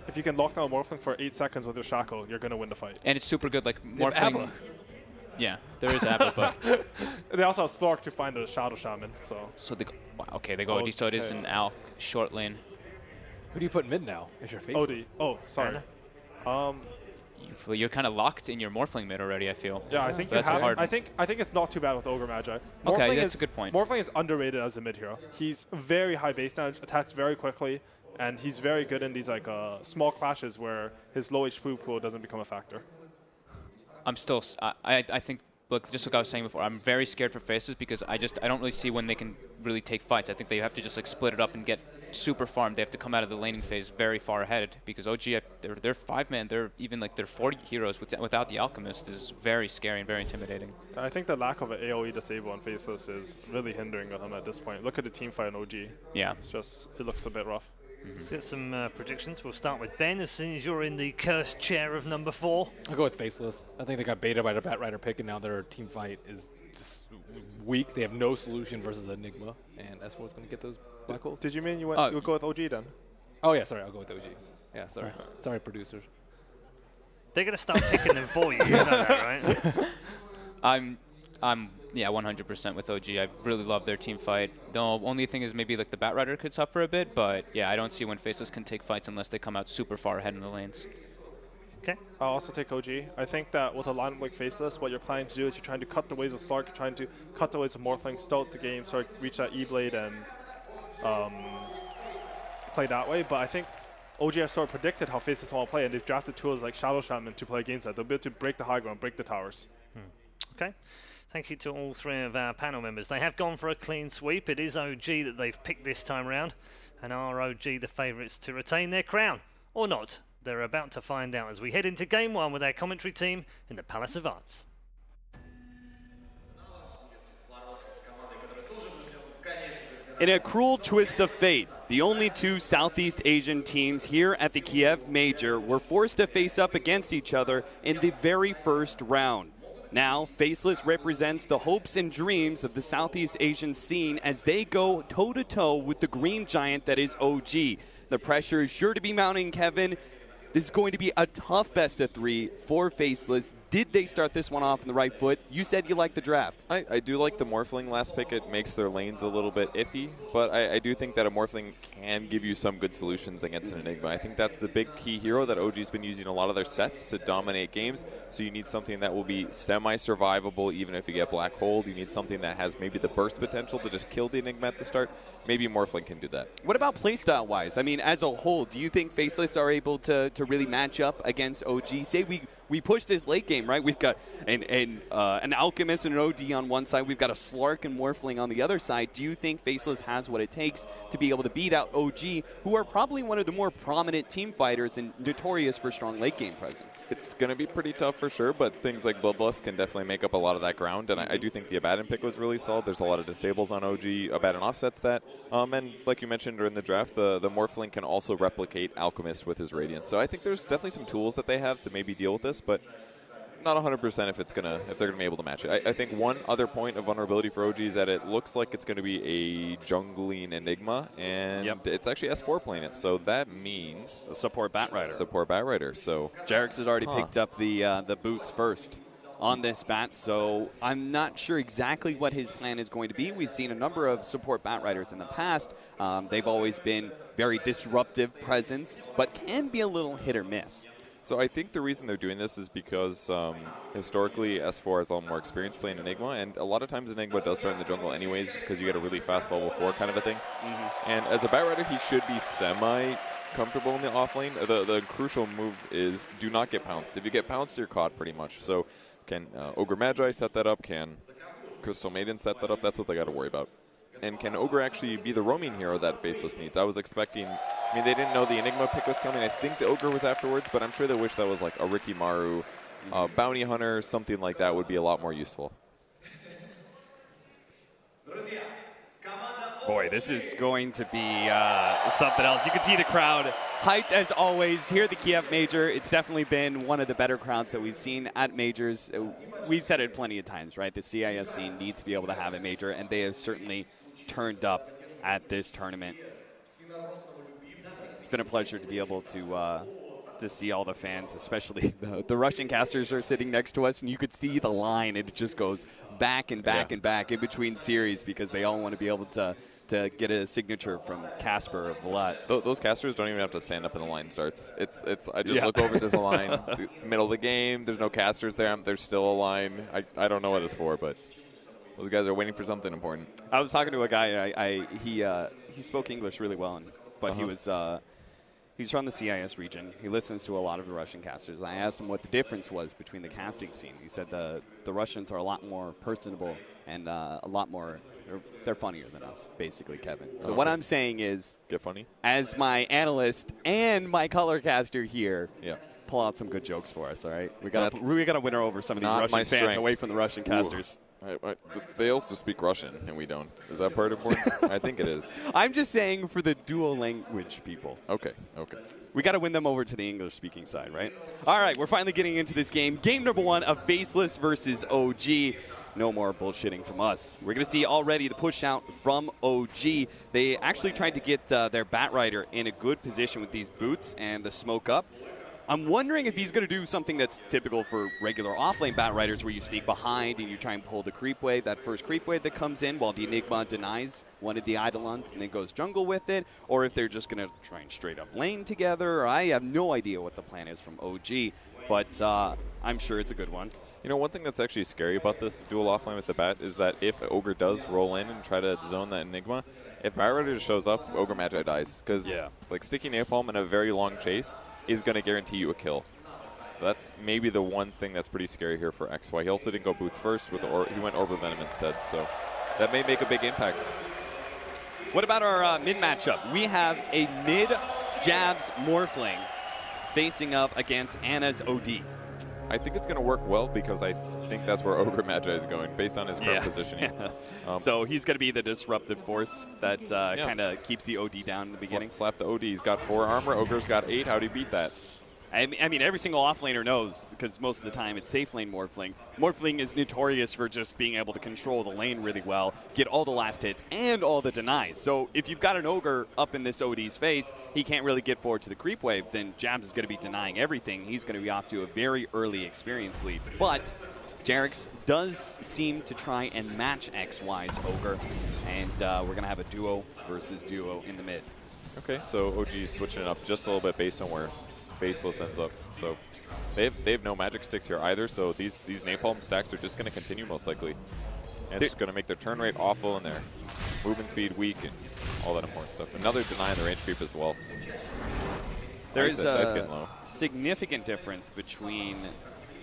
if you can lock down Morphling for 8 seconds with your Shackle, you're going to win the fight. And it's super good, like They have Morphling. Abba. Yeah, there is Abba, but They also have Slark to find a Shadow Shaman, so. so they go, wow, okay, they go so it is an Alk short lane. Who do you put mid now if you're OD. Faceless? Oh, sorry. Well, you're kind of locked in your Morphling mid already, I feel. Yeah, I think you That's have. hard. I think it's not too bad with Ogre Magi. Okay, Morphling that's a good point. Morphling is underrated as a mid hero. He's very high base damage, attacks very quickly, and he's very good in these like small clashes where his low HP pool doesn't become a factor. I'm still, I think, look, just like I was saying before, I'm very scared for Faces because I don't really see when they can really take fights. I think they have to just like split it up and get super farmed. They have to come out of the laning phase very far ahead because OG, they're 5-man. They're even like their 40 heroes without the Alchemist is very scary and very intimidating. I think the lack of an AoE disable on Faceless is really hindering them at this point. Look at the team fight on OG. Yeah. It's just, it looks a bit rough. Let's get some predictions. We'll start with Ben, as soon as you're in the cursed chair of number 4. I'll go with Faceless. I think they got baited by the Batrider pick, and now their team fight is just weak. They have no solution versus Enigma, and S4 is going to get those black holes. Did you mean you would go with OG then? Oh, yeah, sorry. I'll go with OG. Yeah, sorry. Sorry, producers. They're going to start picking them for you. You know that, right? I'm yeah 100% with OG. I really love their team fight. The only thing is maybe like the Batrider could suffer a bit, but yeah, I don't see when Faceless can take fights unless they come out super far ahead in the lanes. Okay. I'll also take OG. I think that with a lineup like Faceless, what you're planning to do is you're trying to cut the ways with Slark, you're trying to cut the ways with Morphling, start the game, so reach that E-Blade and play that way. But I think OG have sort of predicted how Faceless want to play, and they've drafted tools like Shadow Shaman to play against that. They'll be able to break the high ground, break the towers. Okay. Thank you to all 3 of our panel members. They have gone for a clean sweep. It is OG that they've picked this time round. And are OG the favourites to retain their crown? Or not? They're about to find out as we head into Game 1 with our commentary team in the Palace of Arts. In a cruel twist of fate, the only 2 Southeast Asian teams here at the Kiev Major were forced to face up against each other in the very first round. Now, Faceless represents the hopes and dreams of the Southeast Asian scene as they go toe-to-toe with the green giant that is OG. The pressure is sure to be mounting, Kevin. This is going to be a tough best of 3 for Faceless. Did they start this one off on the right foot? You said you liked the draft. I do like the Morphling last pick. It makes their lanes a little bit iffy, but I do think that a Morphling can give you some good solutions against an Enigma. I think that's the big key hero that OG's been using a lot of their sets to dominate games, so you need something that will be semi-survivable even if you get Black Hole. You need something that has maybe the burst potential to just kill the Enigma at the start. Maybe Morphling can do that. What about playstyle-wise? I mean, as a whole, do you think Faceless are able to really match up against OG? Say we push this late game, right? We've got an Alchemist and an OD on one side. We've got a Slark and Morphling on the other side. Do you think Faceless has what it takes to be able to beat out OG, who are probably one of the more prominent team fighters and notorious for strong late game presence? It's going to be pretty tough for sure, but things like Bloodlust can definitely make up a lot of that ground, and I do think the Abaddon pick was really solid. There's a lot of disables on OG. Abaddon offsets that. And like you mentioned during the draft, the Morphling can also replicate Alchemist with his Radiance. So I think there's definitely some tools that they have to maybe deal with this, but not 100% if they're gonna be able to match it. I think one other point of vulnerability for OG is that it looks like it's gonna be a jungling Enigma, and it's actually S4 playing it, so that means support Batrider. Support Batrider. So Jarex has already picked up the boots first on this bat, so I'm not sure exactly what his plan is going to be. We've seen a number of support Batriders in the past. They've always been very disruptive presence, but can be a little hit or miss. So I think the reason they're doing this is because historically S4 has a lot more experience playing Enigma, and a lot of times Enigma does start in the jungle anyways just because you get a really fast level 4 kind of a thing. And as a Batrider, he should be semi-comfortable in the offlane. The crucial move is do not get pounced. If you get pounced, you're caught pretty much. So can Ogre Magi set that up? Can Crystal Maiden set that up? That's what they got to worry about. And can Ogre actually be the roaming hero that Faceless needs? I was expecting, I mean, they didn't know the Enigma pick was coming. I think the Ogre was afterwards, but I'm sure they wish that was like a Ricky Maru, Bounty Hunter, something like that would be a lot more useful. Boy, this is going to be something else. You can see the crowd hyped as always here at the Kiev Major. It's definitely been one of the better crowds that we've seen at majors. We've said it plenty of times, right? The CIS scene needs to be able to have a major, and they have certainly turned up at this tournament. It's been a pleasure to be able to see all the fans, especially the Russian casters are sitting next to us, and you could see the line. It just goes back and back and back in between series because they all want to be able to get a signature from Casper or Vlad. Those casters don't even have to stand up when the line starts. I just look over, there's a line. It's the middle of the game. There's no casters there. There's still a line. I don't know what it's for, but those guys are waiting for something important. I was talking to a guy. He spoke English really well, but he's from the CIS region. He listens to a lot of the Russian casters. I asked him what the difference was between the casting scene. He said the Russians are a lot more personable and a lot more They're funnier than us, basically, Kevin. So what I'm saying is, get funny. As my analyst and my color caster here, Yeah. pull out some good jokes for us. All right, we got to win her over some of these Russian fans strength. away from the Russian casters. They also speak Russian, and we don't. Is that part important? I think it is. I'm just saying for the dual language people. Okay. We got to win them over to the English-speaking side, right? All right, we're finally getting into this game. Game number 1 of Faceless versus OG. No more bullshitting from us. We're going to see already the push out from OG. They actually tried to get their Batrider in a good position with these boots and the smoke up. I'm wondering if he's going to do something that's typical for regular offlane Batriders where you sneak behind and you try and pull the creep wave, that first creep wave that comes in while the Enigma denies one of the Eidolons and then goes jungle with it, or if they're just going to try and straight up lane together. I have no idea what the plan is from OG, but I'm sure it's a good one. You know, one thing that's actually scary about this dual offlane with the Bat is that if Ogre does roll in and try to zone that Enigma, if Batrider just shows up, Ogre Magi dies. Because like sticking Napalm in a very long chase is going to guarantee you a kill. So that's maybe the one thing that's pretty scary here for XY. He also didn't go boots first, with he went Orb of Venom instead, so that may make a big impact. What about our mid matchup? We have a mid Jabs Morphling facing up against Anna's OD. I think it's going to work well because I think that's where Ogre Magi is going based on his current positioning. So he's going to be the disruptive force that kind of keeps the OD down in the beginning. Slap the OD. He's got 4 armor. Ogre's got 8. How do you beat that? I mean, every single offlaner knows, because most of the time it's safe lane Morphling. Morphling is notorious for just being able to control the lane really well, get all the last hits, and all the denies. So if you've got an Ogre up in this OD's face, he can't really get forward to the creep wave, then Jabs is going to be denying everything. He's going to be off to a very early experience lead. But Jarex does seem to try and match XY's Ogre, and we're going to have a duo versus duo in the mid. Okay, so OG is switching it up just a little bit based on where Faceless ends up. So they have no magic sticks here either, so these napalm stacks are just going to continue most likely. And it's going to make their turn rate awful and their movement speed weak and all that important stuff. Another deny on the range creep as well. There is a significant difference between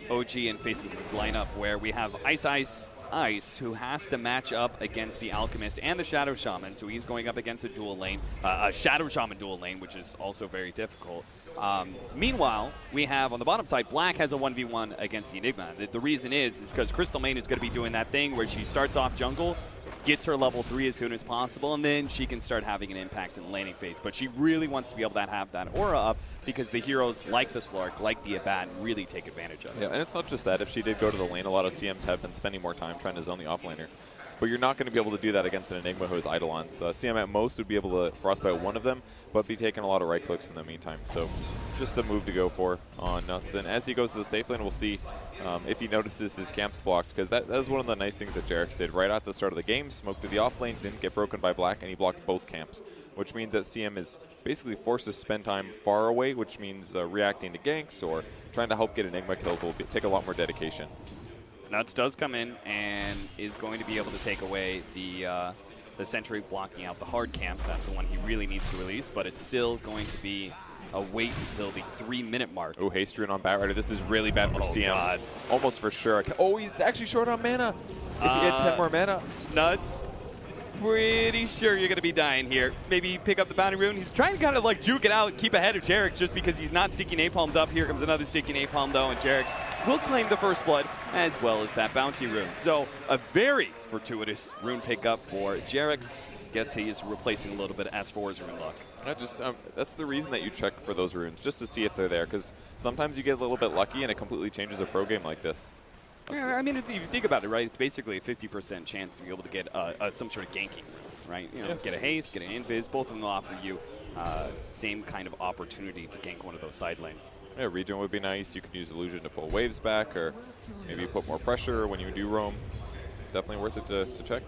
OG and Faceless' lineup where we have Ice, who has to match up against the Alchemist and the Shadow Shaman, so he's going up against a dual lane, a Shadow Shaman dual lane, which is also very difficult. Meanwhile, we have on the bottom side, Black has a 1v1 against the Enigma. The reason is because Crystal Main is going to be doing that thing where she starts off jungle, gets her level 3 as soon as possible, and then she can start having an impact in the laning phase. But she really wants to be able to have that aura up because the heroes like the Slark, like the Abat, really take advantage of it. Yeah, and it's not just that. If she did go to the lane, a lot of CMs have been spending more time trying to zone the offlaner. But you're not going to be able to do that against an Enigma who has Eidolons. CM at most would be able to frostbite one of them, but be taking a lot of right clicks in the meantime. So just the move to go for on Nuts. And as he goes to the safe lane, we'll see if he notices his camps blocked, because that was one of the nice things that Jarex did right at the start of the game. Smoked to the off lane, didn't get broken by Black, and he blocked both camps, which means that CM is basically forced to spend time far away, which means reacting to ganks or trying to help get Enigma kills will take a lot more dedication. Nuts does come in and is going to be able to take away the sentry blocking out the hard camp. That's the one he really needs to release, but it's still going to be a wait until the 3-minute mark. Oh, haste rune on Batrider. This is really bad for CM. God. Almost for sure. Oh, he's actually short on mana. If he had 10 more mana. Nuts. Pretty sure you're going to be dying here. Maybe pick up the bounty rune. He's trying to kind of like juke it out, keep ahead of Jarex just because he's not sticky napalmed up. Here comes another sticky napalm though, and Jarex will claim the first blood as well as that bounty rune. So a very fortuitous rune pickup for Jarex. Guess he is replacing a little bit of S4's rune luck. That's the reason that you check for those runes, just to see if they're there, because sometimes you get a little bit lucky and it completely changes a pro game like this. Yeah, I mean, if you think about it, right, it's basically a 50% chance to be able to get some sort of ganking, right? You know, get a haste, get an invis, both of them will offer you same kind of opportunity to gank one of those side lanes. Yeah, regen would be nice. You can use illusion to pull waves back, or maybe put more pressure when you do roam. It's definitely worth it to check.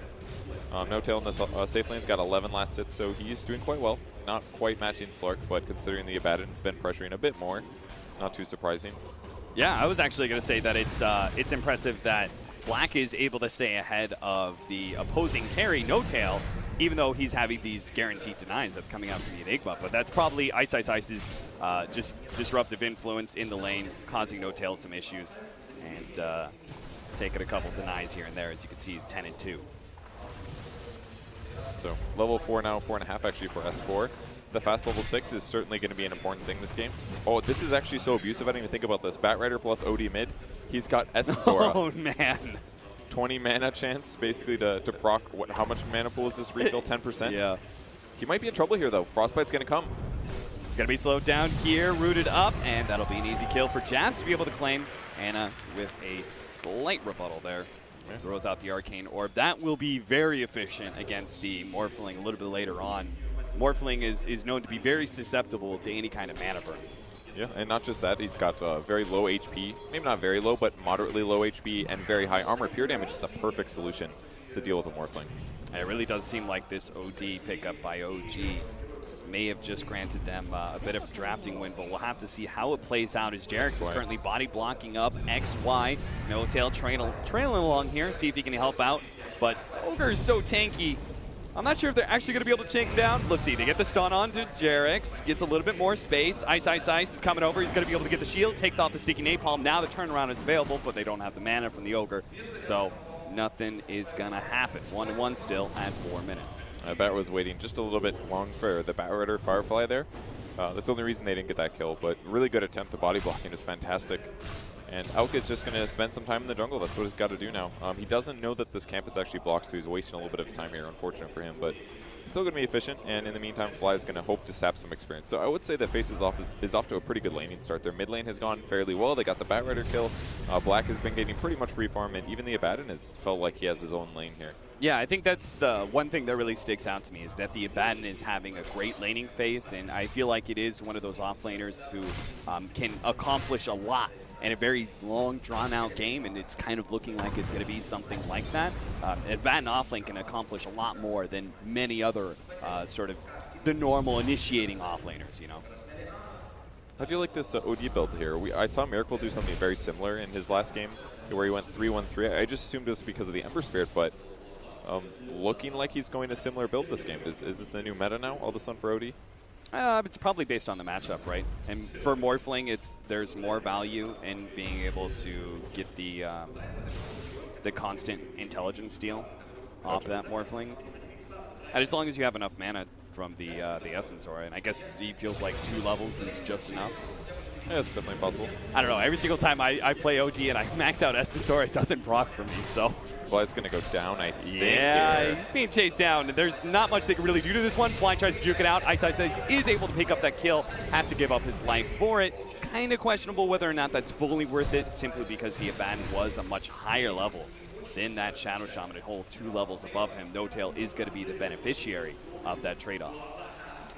No tail in the safe lane's got 11 last hits, so he's doing quite well. Not quite matching Slark, but considering the Abaddon's been pressuring a bit more, not too surprising. Yeah, I was actually going to say that it's impressive that Black is able to stay ahead of the opposing carry, No Tail, even though he's having these guaranteed denies that's coming out from the Enigma. But that's probably Ice's just disruptive influence in the lane, causing No Tail some issues, and taking a couple denies here and there. As you can see, he's 10-2. So level 4 now, 4.5 actually for S4. The fast level 6 is certainly going to be an important thing this game. Oh, this is actually so abusive. I didn't even think about this. Batrider plus OD mid. He's got Essence Aura. Oh, man. 20 mana chance, basically, to proc. How much mana pool is this refill? 10%? Yeah. He might be in trouble here, though. Frostbite's going to come. He's going to be slowed down here, rooted up, and that'll be an easy kill for Jabs to be able to claim. Anna with a slight rebuttal there. Yeah. Throws out the Arcane Orb. That will be very efficient against the Morphling a little bit later on. Morphling is known to be very susceptible to any kind of mana burn. Yeah, and not just that, he's got very low HP, maybe not very low, but moderately low HP and very high armor. Pure damage is the perfect solution to deal with a Morphling. It really does seem like this OD pickup by OG may have just granted them a bit of a drafting win, but we'll have to see how it plays out as Jarex is currently body blocking up XY. No Tail trailing along here, see if he can help out, but Ogre is so tanky. I'm not sure if they're actually going to be able to take him down. Let's see, they get the stun on to Jarex, gets a little bit more space. Ice is coming over. He's going to be able to get the shield, takes off the sticky napalm. Now the turnaround is available, but they don't have the mana from the Ogre. So nothing is going to happen. 1-1 still at 4 minutes. Bat was waiting just a little bit long for the Batrider Firefly there. That's the only reason they didn't get that kill, but really good attempt. The body blocking is fantastic. And Aukid's just going to spend some time in the jungle. That's what he's got to do now. He doesn't know that this camp is actually blocked, so he's wasting a little bit of his time here. Unfortunate for him, but still going to be efficient. And in the meantime, Fly is going to hope to sap some experience. So I would say that Face is off to a pretty good laning start. Their mid lane has gone fairly well. They got the Batrider kill. Black has been getting pretty much free farm, and even the Abaddon has felt like he has his own lane here. Yeah, I think that's the one thing that really sticks out to me is that the Abaddon is having a great laning phase, and I feel like it is one of those offlaners who can accomplish a lot in a very long, drawn-out game, and it's kind of looking like it's going to be something like that. Abaddon offlane can accomplish a lot more than many other sort of the normal initiating offlaners, you know. How do you like this OD build here? I saw Miracle do something very similar in his last game where he went 3-1-3. I just assumed it was because of the Ember Spirit, but looking like he's going a similar build this game. Is this the new meta now, all of a sudden for OD? It's probably based on the matchup, right? And for Morphling, there's more value in being able to get the constant intelligence steal off of that Morphling. And as long as you have enough mana from the Essence Aura, and I guess he feels like 2 levels is just enough. Yeah, it's definitely possible. I don't know. Every single time I play OG and I max out Essence Aura, it doesn't proc for me, so. Well, it's going to go down, I think. Yeah, he's being chased down. There's not much they can really do to this one. Fly tries to juke it out. Ice is able to pick up that kill, has to give up his life for it. Kind of questionable whether or not that's fully worth it, simply because the Abaddon was a much higher level than that Shadow Shaman, a whole 2 levels above him. No Tail is going to be the beneficiary of that trade-off.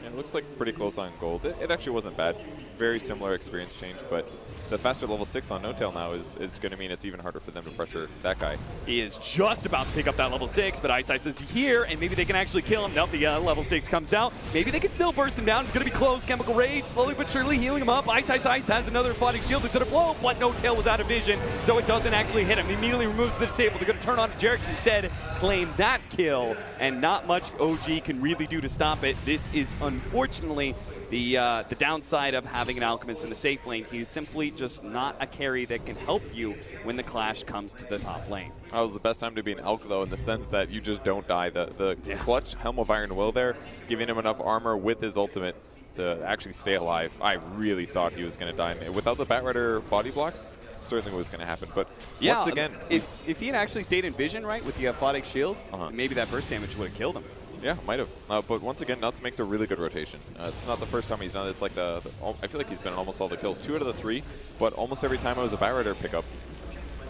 Yeah, it looks like pretty close on gold. It actually wasn't bad. Very similar experience change, but the faster level 6 on No Tail now is going to mean it's even harder for them to pressure that guy. He is just about to pick up that level 6, but Ice is here, and maybe they can actually kill him. Nope, the level 6 comes out. Maybe they can still burst him down. It's going to be close. Chemical Rage, slowly but surely healing him up. Ice has another Flooding Shield that's going to blow, but No Tail was out of vision, so it doesn't actually hit him. He immediately removes the disable. They're going to turn on to Jarex instead, claim that kill, and not much OG can really do to stop it. This is unfortunately the downside of having an Alchemist in the safe lane. He's simply just not a carry that can help you when the clash comes to the top lane. That was the best time to be an Alch, though, in the sense that you just don't die. The clutch Helm of Iron Will there, giving him enough armor with his ultimate to actually stay alive. I really thought he was going to die. Without the Batrider body blocks, certainly was going to happen. But yeah, once again, if he had actually stayed in vision, right, with the Aphotic Shield, maybe that burst damage would have killed him. Yeah, might have. But once again, Nuts makes a really good rotation. It's not the first time he's done it. It's like I feel like he's been in almost all the kills. 2 out of the 3, but almost every time it was a Batrider pickup.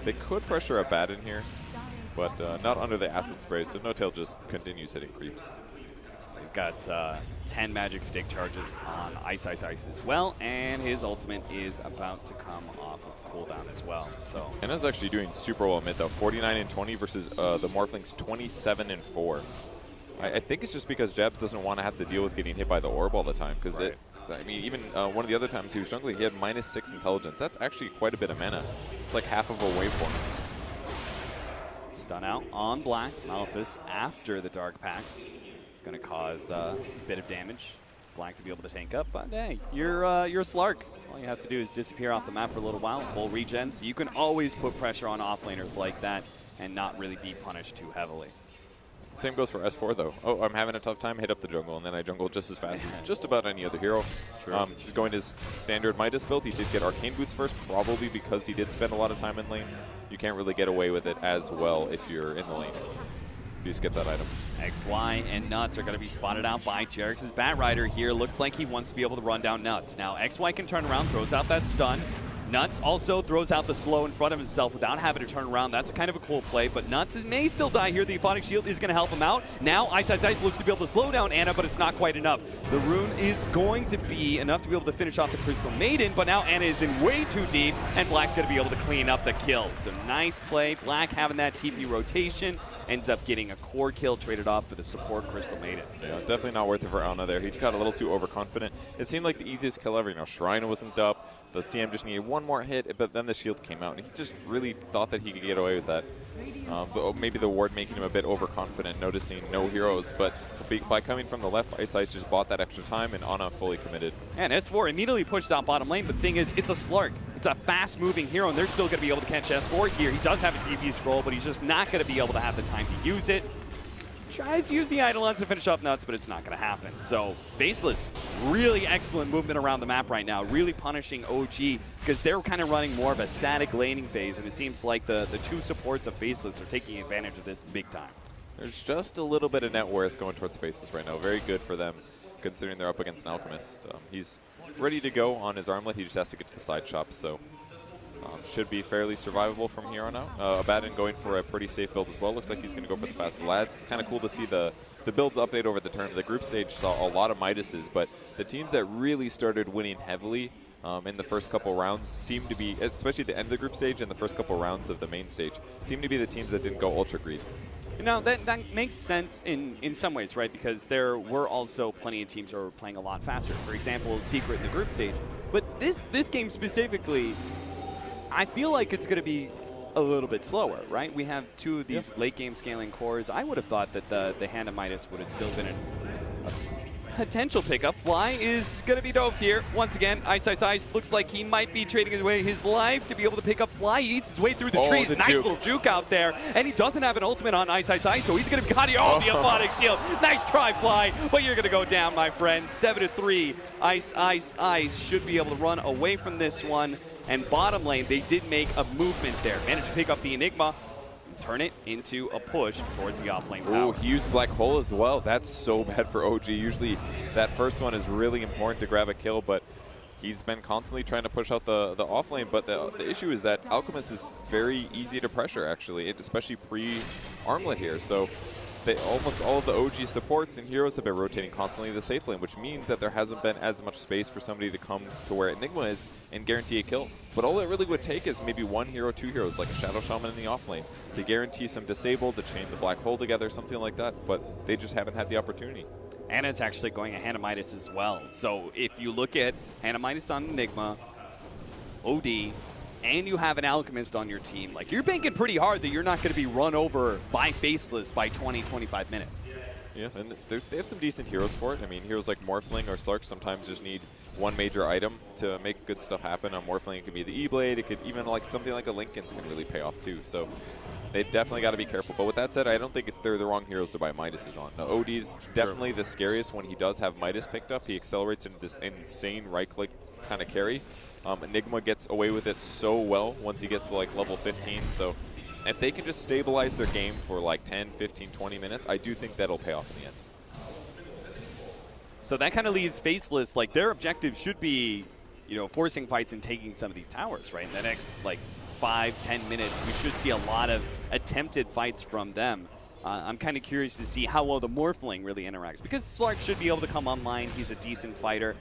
They could pressure a Abaddon here, but not under the Acid Spray, so No Tail just continues hitting creeps. We've got 10 Magic Stick charges on Ice as well, and his ultimate is about to come off of cooldown as well. So. And is actually doing super well mid, though. 49-20 versus the Morphling's 27-4. I think it's just because Jabs doesn't want to have to deal with getting hit by the orb all the time. Because I mean, even one of the other times he was jungling, he had -6 intelligence. That's actually quite a bit of mana. It's like half of a waveform. Stun out on Black. Malefice after the Dark Pact. It's going to cause a bit of damage. Black to be able to tank up, but hey, you're a Slark. All you have to do is disappear off the map for a little while, full regen, so you can always put pressure on offlaners like that and not really be punished too heavily. Same goes for S4 though. Oh, I'm having a tough time, hit up the jungle, and then I jungle just as fast as just about any other hero. He's going his standard Midas build. He did get Arcane Boots first, probably because he did spend a lot of time in lane. You can't really get away with it as well if you're in the lane. If you skip that item. XY and Nuts are going to be spotted out by Jerix's Bat Rider here. Looks like he wants to be able to run down Nuts. Now XY can turn around, throws out that stun. Nuts also throws out the slow in front of himself without having to turn around. That's kind of a cool play, but Nuts may still die here. The Euphonic Shield is going to help him out. Now Ice looks to be able to slow down Ana, but it's not quite enough. The rune is going to be enough to be able to finish off the Crystal Maiden, but now Ana is in way too deep, and Black's going to be able to clean up the kill. So nice play. Black having that TP rotation. Ends up getting a core kill traded off for the support Crystal Maiden. Yeah, definitely not worth it for Ana there. He got a little too overconfident. It seemed like the easiest kill ever. You know, Shrine wasn't up. The CM just needed one more hit, but then the shield came out, and he just really thought that he could get away with that. Maybe the ward making him a bit overconfident, noticing no heroes, but by coming from the left, Ice just bought that extra time, and Ana fully committed. And S4 immediately pushed out bottom lane, but the thing is, it's a Slark. It's a fast-moving hero, and they're still going to be able to catch S4 here. He does have a TP scroll, but he's just not going to be able to have the time to use it. Tries to use the Eidolons to finish off Nuts, but it's not going to happen. So Faceless, really excellent movement around the map right now, really punishing OG because they're kind of running more of a static laning phase, and it seems like the two supports of Faceless are taking advantage of this big time. There's just a little bit of net worth going towards Faceless right now. Very good for them, considering they're up against an Alchemist. He's ready to go on his armlet. He just has to get to the side shop, so should be fairly survivable from here on out. Abaddon going for a pretty safe build as well. Looks like he's going to go for the fast lads. It's kind of cool to see the builds update over the turn. The group stage saw a lot of Midases, but the teams that really started winning heavily in the first couple rounds seem to be, especially the end of the group stage and the first couple rounds of the main stage, seem to be the teams that didn't go ultra greed. Now, that makes sense in some ways, right? Because there were also plenty of teams who were playing a lot faster. For example, Secret in the group stage. But this game specifically, I feel like it's going to be a little bit slower, right? We have two of these late game scaling cores. I would have thought that the Hand of Midas would have still been a potential pickup. Fly is going to be dove here. Once again, Ice looks like he might be trading away his life to be able to pick up Fly. He eats his way through the trees. Nice little juke out there. And he doesn't have an ultimate on Ice, so he's going to be caught. Oh, the Euphonic Shield. Nice try, Fly, but you're going to go down, my friend. 7-3. Ice should be able to run away from this one. And bottom lane, they did make a movement there. Managed to pick up the Enigma, turn it into a push towards the offlane tower. Ooh, he used Black Hole as well. That's so bad for OG. Usually that first one is really important to grab a kill, but he's been constantly trying to push out the offlane. But the issue is that Alchemist is very easy to pressure, actually, especially pre-armlet here. So almost all of the OG supports and heroes have been rotating constantly to the safe lane, which means that there hasn't been as much space for somebody to come to where Enigma is and guarantee a kill. But all it really would take is maybe one hero, two heroes, like a Shadow Shaman in the offlane, to guarantee some disable, to chain the Black Hole together, something like that. But they just haven't had the opportunity. And it's actually going a Hand of Midas as well. So if you look at Hand of Midas on Enigma, OD, and you have an Alchemist on your team, like, you're banking pretty hard that you're not going to be run over by Faceless by 20-25 minutes. Yeah, and they have some decent heroes for it. I mean, heroes like Morphling or Slark sometimes just need one major item to make good stuff happen. On Morphling, it could be the E-Blade. It could even like something like a Linken's can really pay off too. So they definitely got to be careful. But with that said, I don't think they're the wrong heroes to buy Midases on. Now, OD's definitely the scariest when he does have Midas picked up. He accelerates into this insane right-click kind of carry. Enigma gets away with it so well once he gets to like level 15. So if they can just stabilize their game for like 10, 15, 20 minutes, I do think that'll pay off in the end. So that kind of leaves Faceless, like, their objective should be, you know, forcing fights and taking some of these towers, right? In the next like 5-10 minutes, we should see a lot of attempted fights from them. I'm kind of curious to see how well the Morphling really interacts, because Slark should be able to come online. He's a decent fighter,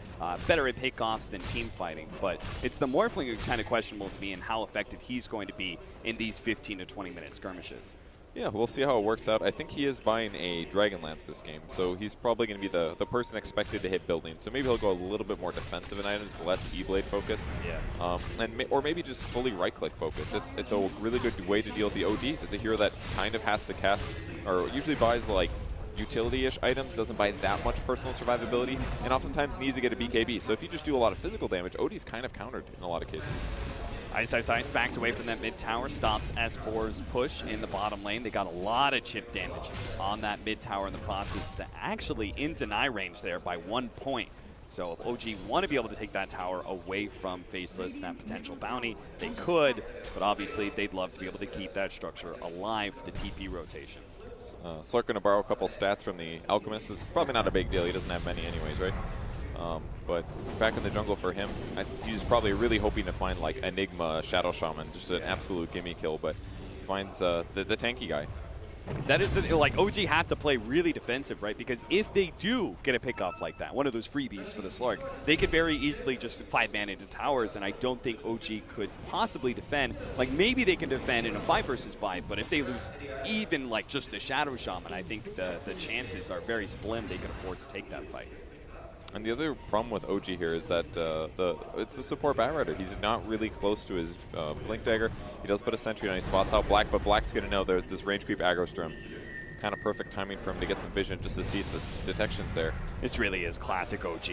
better at pickoffs than team fighting, but it's the Morphling who's kind of questionable to me and how effective he's going to be in these 15 to 20 minute skirmishes. Yeah, we'll see how it works out. I think he is buying a Dragonlance this game, so he's probably going to be the person expected to hit buildings. So maybe he'll go a little bit more defensive in items, less E-Blade focus. Yeah. Or maybe just fully right-click focus. It's a really good way to deal with the OD. It's a hero that kind of has to cast, or usually buys like utility-ish items, doesn't buy that much personal survivability, and oftentimes needs to get a BKB. So if you just do a lot of physical damage, OD's kind of countered in a lot of cases. Ice backs away from that mid tower, stops S4's push in the bottom lane. They got a lot of chip damage on that mid tower in the process to actually in deny range there by 1 point. So if OG want to be able to take that tower away from Faceless and that potential bounty, they could, but obviously they'd love to be able to keep that structure alive for the TP rotations. Slurk going to borrow a couple stats from the Alchemist. It's probably not a big deal. He doesn't have many anyways, right? But back in the jungle for him, he's probably really hoping to find like Enigma, Shadow Shaman, just an absolute gimme kill, but finds the tanky guy. That is, like, OG have to play really defensive, right? Because if they do get a pickoff like that, one of those freebies for the Slark, they could very easily just 5-man into towers, and I don't think OG could possibly defend. Like, maybe they can defend in a 5 versus 5, but if they lose even, like, just the Shadow Shaman, I think the chances are very slim they can afford to take that fight. And the other problem with OG here is that it's the support Batrider. He's not really close to his Blink Dagger. He does put a sentry on, he spots out Black, but Black's going to know this range creep aggro storm. Kind of perfect timing for him to get some vision just to see if the detection's there. This really is classic OG.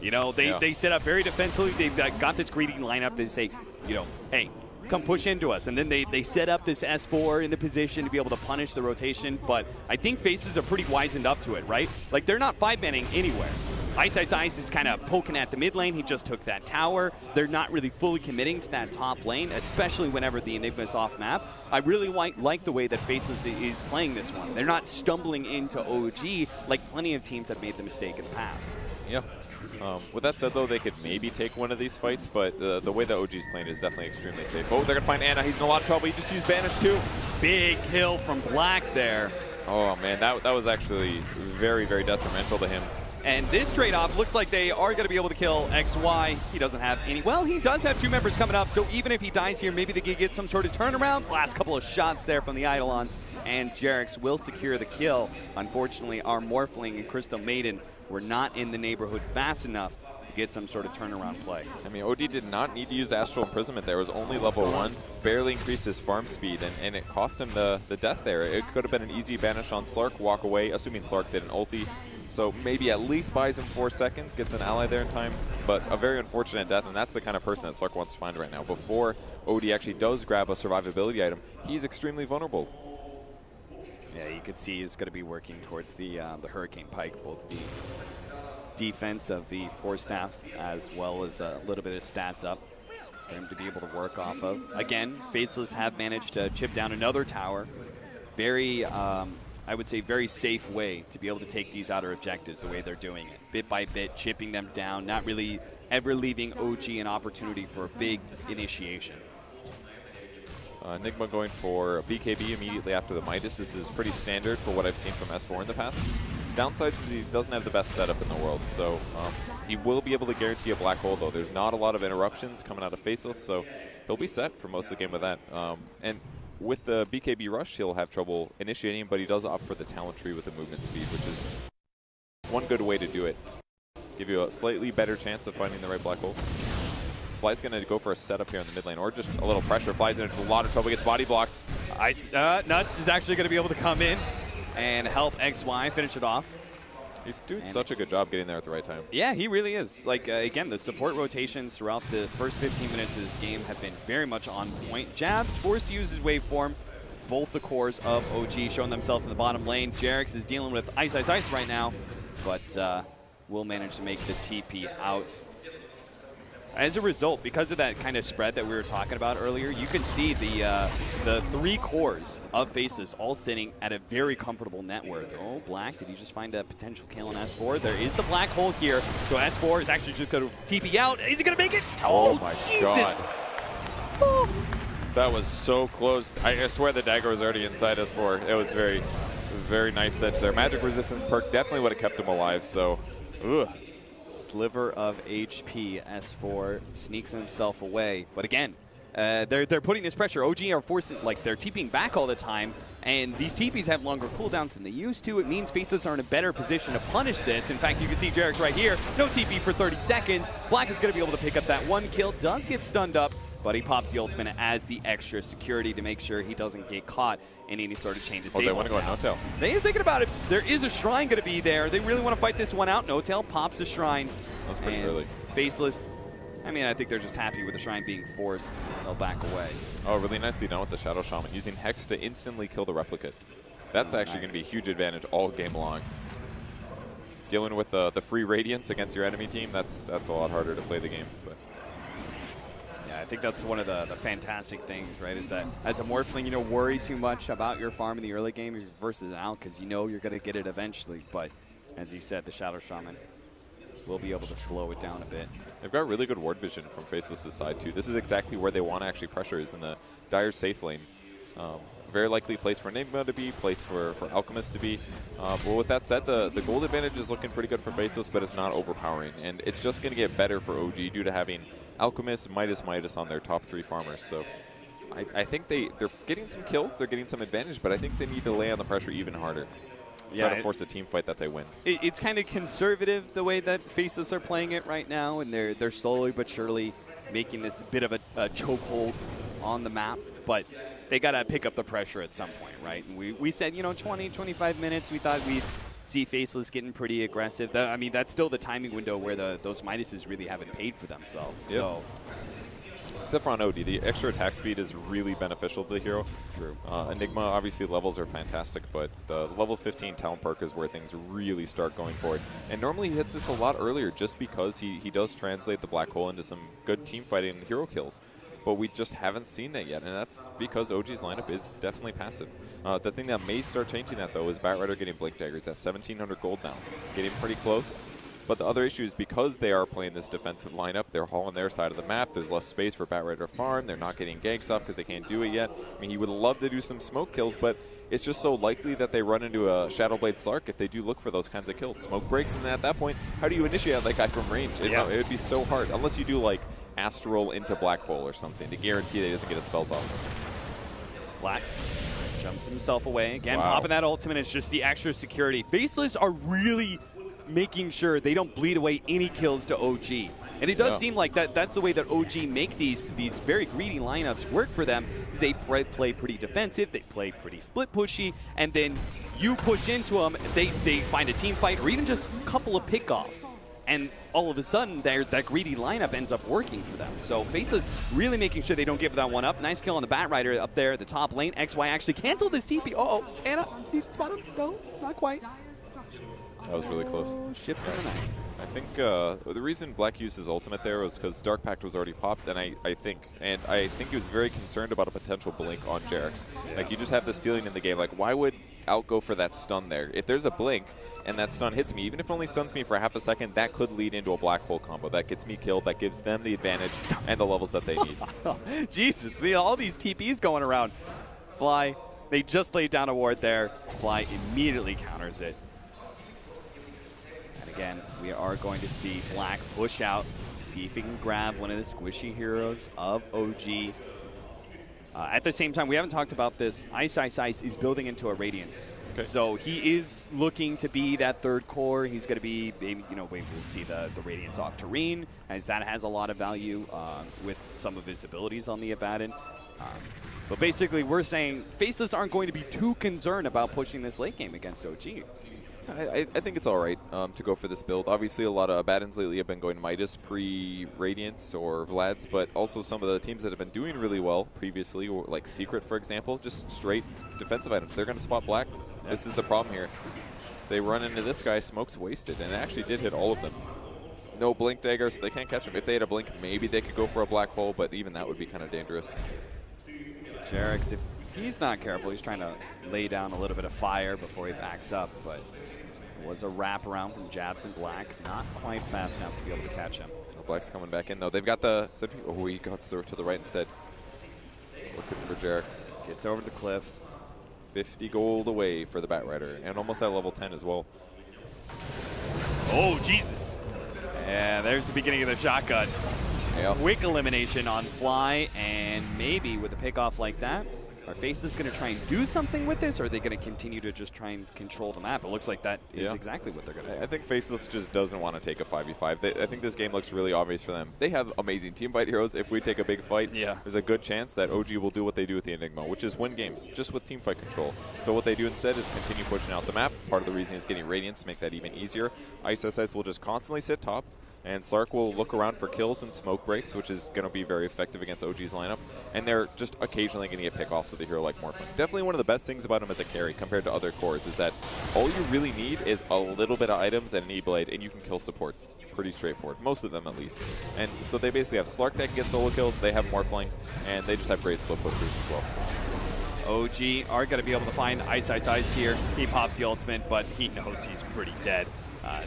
You know, they set up very defensively. They've got this greedy lineup. They say, you know, hey, come push into us. And then they set up this S4 into position to be able to punish the rotation. But I think Faces are pretty wizened up to it, right? Like, they're not 5-manning anywhere. Ice is kind of poking at the mid lane. He just took that tower. They're not really fully committing to that top lane, especially whenever the Enigma is off map. I really like the way that Faceless is playing this one. They're not stumbling into OG like plenty of teams have made the mistake in the past. Yeah. With that said, though, they could maybe take one of these fights, but the way that OG's playing is definitely extremely safe. Oh, they're going to find Anna. He's in a lot of trouble. He just used Banish, too. Big kill from Black there. Oh, man, that was actually very, very detrimental to him. And this trade-off looks like they are going to be able to kill XY. He doesn't have any. Well, he does have 2 members coming up, so even if he dies here, maybe they can get some sort of turnaround. Last couple of shots there from the Eidolons, and Jarex will secure the kill. Unfortunately, our Morphling and Crystal Maiden were not in the neighborhood fast enough to get some sort of turnaround play. I mean, OD did not need to use Astral Imprisonment there. It was only level 1. Barely increased his farm speed, and it cost him the death there. It could have been an easy banish on Slark, walk away, assuming Slark did an ulti. So maybe at least buys him 4 seconds, gets an ally there in time, but a very unfortunate death, and that's the kind of person that Slark wants to find right now. Before OD actually does grab a survivability item, he's extremely vulnerable. Yeah, you could see he's going to be working towards the Hurricane Pike, both the defense of the Force Staff as well as a little bit of stats up for him to be able to work off of. Again, Faceless have managed to chip down another tower. Very... I would say very safe way to be able to take these outer objectives the way they're doing it. Bit by bit, chipping them down, not really ever leaving OG an opportunity for a big initiation. Enigma going for a BKB immediately after the Midas. This is pretty standard for what I've seen from S4 in the past. Downsides is he doesn't have the best setup in the world, so he will be able to guarantee a black hole, though. There's not a lot of interruptions coming out of Faceless, so he'll be set for most of the game with that. And with the BKB rush, he'll have trouble initiating, but he does opt for the talent tree with the movement speed, which is one good way to do it. Give you a slightly better chance of finding the right black holes. Fly's going to go for a setup here in the mid lane, or just a little pressure. Fly's into a lot of trouble, gets body blocked. Nuts is actually going to be able to come in and help XY finish it off. He's doing such a good job getting there at the right time. Yeah, he really is. Like, again, the support rotations throughout the first 15 minutes of this game have been very much on point. Jab's forced to use his waveform. Both the cores of OG showing themselves in the bottom lane. Jarex is dealing with Ice right now, but will manage to make the TP out. As a result, because of that kind of spread that we were talking about earlier, you can see the 3 cores of Faceless all sitting at a very comfortable net worth. Oh, Black, did he just find a potential kill on S4? There is the black hole here, so S4 is actually just going to TP out. Is he going to make it? Oh my Jesus. God. Oh. That was so close. I swear the dagger was already inside S4. It was very, very nice edge there. Magic resistance perk definitely would have kept him alive, so ugh. Sliver of HP. S4 sneaks himself away, but again, they're putting this pressure. OG are forcing, like, they're TPing back all the time, and these TPs have longer cooldowns than they used to. It means Faceless are in a better position to punish this. In fact, you can see Jarex right here. No TP for 30 seconds. Black is going to be able to pick up that 1 kill. Does get stunned up, but he pops the ultimate as the extra security to make sure he doesn't get caught in any sort of chain disable. Oh, they want to go on No-Tail. They are thinking about it. There is a shrine going to be there. They really want to fight this one out. No-Tail pops the shrine. That's pretty early. Faceless I mean, I think they're just happy with the Shrine being forced. They'll back away. Oh, really nicely done with the Shadow Shaman, using Hex to instantly kill the Replicate. That's actually nice. going to be a huge advantage all game long. Dealing with the free Radiance against your enemy team, that's a lot harder to play the game. But Yeah, I think that's one of the fantastic things, right, is that as a Morphling, you don't worry too much about your farm in the early game versus out because you know you're going to get it eventually. But as you said, the Shadow Shaman will be able to slow it down a bit. they've got really good ward vision from Faceless' side, too. This is exactly where they want to actually pressure, is in the Dire safe lane. Very likely place for Enigma to be, place for Alchemist to be. But with that said, the gold advantage is looking pretty good for Faceless, but it's not overpowering. And it's just going to get better for OG due to having Alchemist, Midas on their top 3 farmers. So I think they're getting some kills, they're getting some advantage, but I think they need to lay on the pressure even harder. Yeah, Try to force a team fight that they win. It's kind of conservative the way that Faceless are playing it right now, and they're slowly but surely making this a bit of a chokehold on the map. But they got to pick up the pressure at some point, right? And we said, 20, 25 minutes, we thought we'd see Faceless getting pretty aggressive. I mean, that's still the timing window where those Midases really haven't paid for themselves. Yep. So. Except for on OD, the extra attack speed is really beneficial to the hero. True. Enigma, obviously, levels are fantastic, but the level 15 talent perk is where things really start going for it. And normally he hits this a lot earlier just because he does translate the black hole into some good team fighting and hero kills. But we just haven't seen that yet, and that's because OG's lineup is definitely passive. The thing that may start changing that, though, is Batrider getting Blink Daggers at 1,700 gold now. Getting pretty close. But the other issue is because they are playing this defensive lineup, they're hauling their side of the map. There's less space for Batrider to farm. They're not getting ganks off because they can't do it yet. I mean, he would love to do some smoke kills, but it's just so likely that they run into a Shadowblade Slark if they do look for those kinds of kills. Smoke breaks, and at that point, how do you initiate that guy from range? It would be so hard, unless you do, like, Astral into Black Hole or something to guarantee that he doesn't get his spells off. Black jumps himself away. Again, Wow. popping that ultimate. It's just the extra security. Faceless are really making sure they don't bleed away any kills to OG. And it does seem like that's the way that OG make these very greedy lineups work for them. Is they play pretty defensive, they play pretty split pushy, and then you push into them, they find a team fight or even just a couple of pickoffs. And all of a sudden, that greedy lineup ends up working for them. So Faceless really making sure they don't give that one up. Nice kill on the Batrider up there at the top lane. XY actually canceled his TP. Uh-oh, Anna, he spotted him. No, not quite. That was really close. Ships in the night. I think the reason Black used his ultimate there was because Dark Pact was already popped, and I think he was very concerned about a potential blink on Jarex. Like, you just have this feeling in the game, like, why would Out go for that stun there? If there's a blink and that stun hits me, even if it only stuns me for half a second, that could lead into a Black Hole combo. That gets me killed, that gives them the advantage and the levels that they need. Jesus, all these TPs going around. Fly, they just laid down a ward there. Fly immediately counters it. Again, we are going to see Black push out, see if he can grab one of the squishy heroes of OG. At the same time, we haven't talked about this. Ice is building into a Radiance. Okay. So he is looking to be that third core. He's going to be, we'll see the Radiance Octarine, as that has a lot of value with some of his abilities on the Abaddon. But basically, we're saying Faceless aren't going to be too concerned about pushing this late game against OG. I think it's all right to go for this build. Obviously, a lot of Abaddons lately have been going Midas pre-Radiance or Vlad's, but also some of the teams that have been doing really well previously, or like Secret, for example, just straight defensive items. They're going to spot Black. Yeah. This is the problem here. They run into this guy, Smoke's wasted, and it actually did hit all of them. No Blink Dagger, so they can't catch him. If they had a Blink, maybe they could go for a Black Hole, but even that would be kind of dangerous. Jarex, if he's not careful, he's trying to lay down a little bit of fire before he backs up, but was a wraparound from Jabs and Black. Not quite fast enough to be able to catch him. Oh, Black's coming back in, though. They've got the... Oh, he got to the right instead. Looking for Jarex. Gets over the cliff. 50 gold away for the Batrider, and almost at level 10 as well. Oh, Jesus. Yeah, there's the beginning of the shotgun. Yeah. Quick elimination on Fly, and maybe with a pickoff like that, are Faceless going to try and do something with this, or are they going to continue to just try and control the map? It looks like that is exactly what they're going to do. I think Faceless just doesn't want to take a 5v5. I think this game looks really obvious for them. They have amazing team fight heroes. If we take a big fight, there's a good chance that OG will do what they do with the Enigma, which is win games, just with team fight control. So what they do instead is continue pushing out the map. Part of the reason is getting Radiance to make that even easier. Ice will just constantly sit top. And Slark will look around for kills and smoke breaks, which is going to be very effective against OG's lineup. And they're just occasionally going to get pickoffs with a hero like Morphling. Definitely one of the best things about him as a carry compared to other cores is that all you really need is a little bit of items and an E-Blade, and you can kill supports. Pretty straightforward. Most of them, at least. And so they basically have Slark that can get solo kills, they have Morphling, and they just have great split pushers as well. OG are going to be able to find Ice here. He pops the ultimate, but he knows he's pretty dead.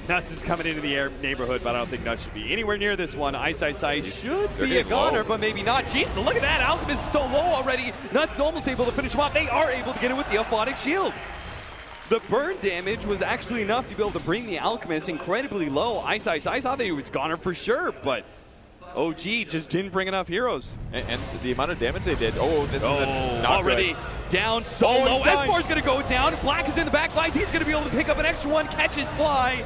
Nuts is coming into the neighborhood, but I don't think Nuts should be anywhere near this one. Ice should be a goner, but maybe not. Jeez, look at that. Alchemist is so low already. Nuts is almost able to finish him off. They are able to get it with the Aphotic Shield. The burn damage was actually enough to be able to bring the Alchemist incredibly low. Ice thought that he was goner for sure, but OG just didn't bring enough heroes. And the amount of damage they did. Oh, this is not already good. Down so low. S4 is going to go down. Black is in the back lines. He's going to be able to pick up an extra one. Catches Fly.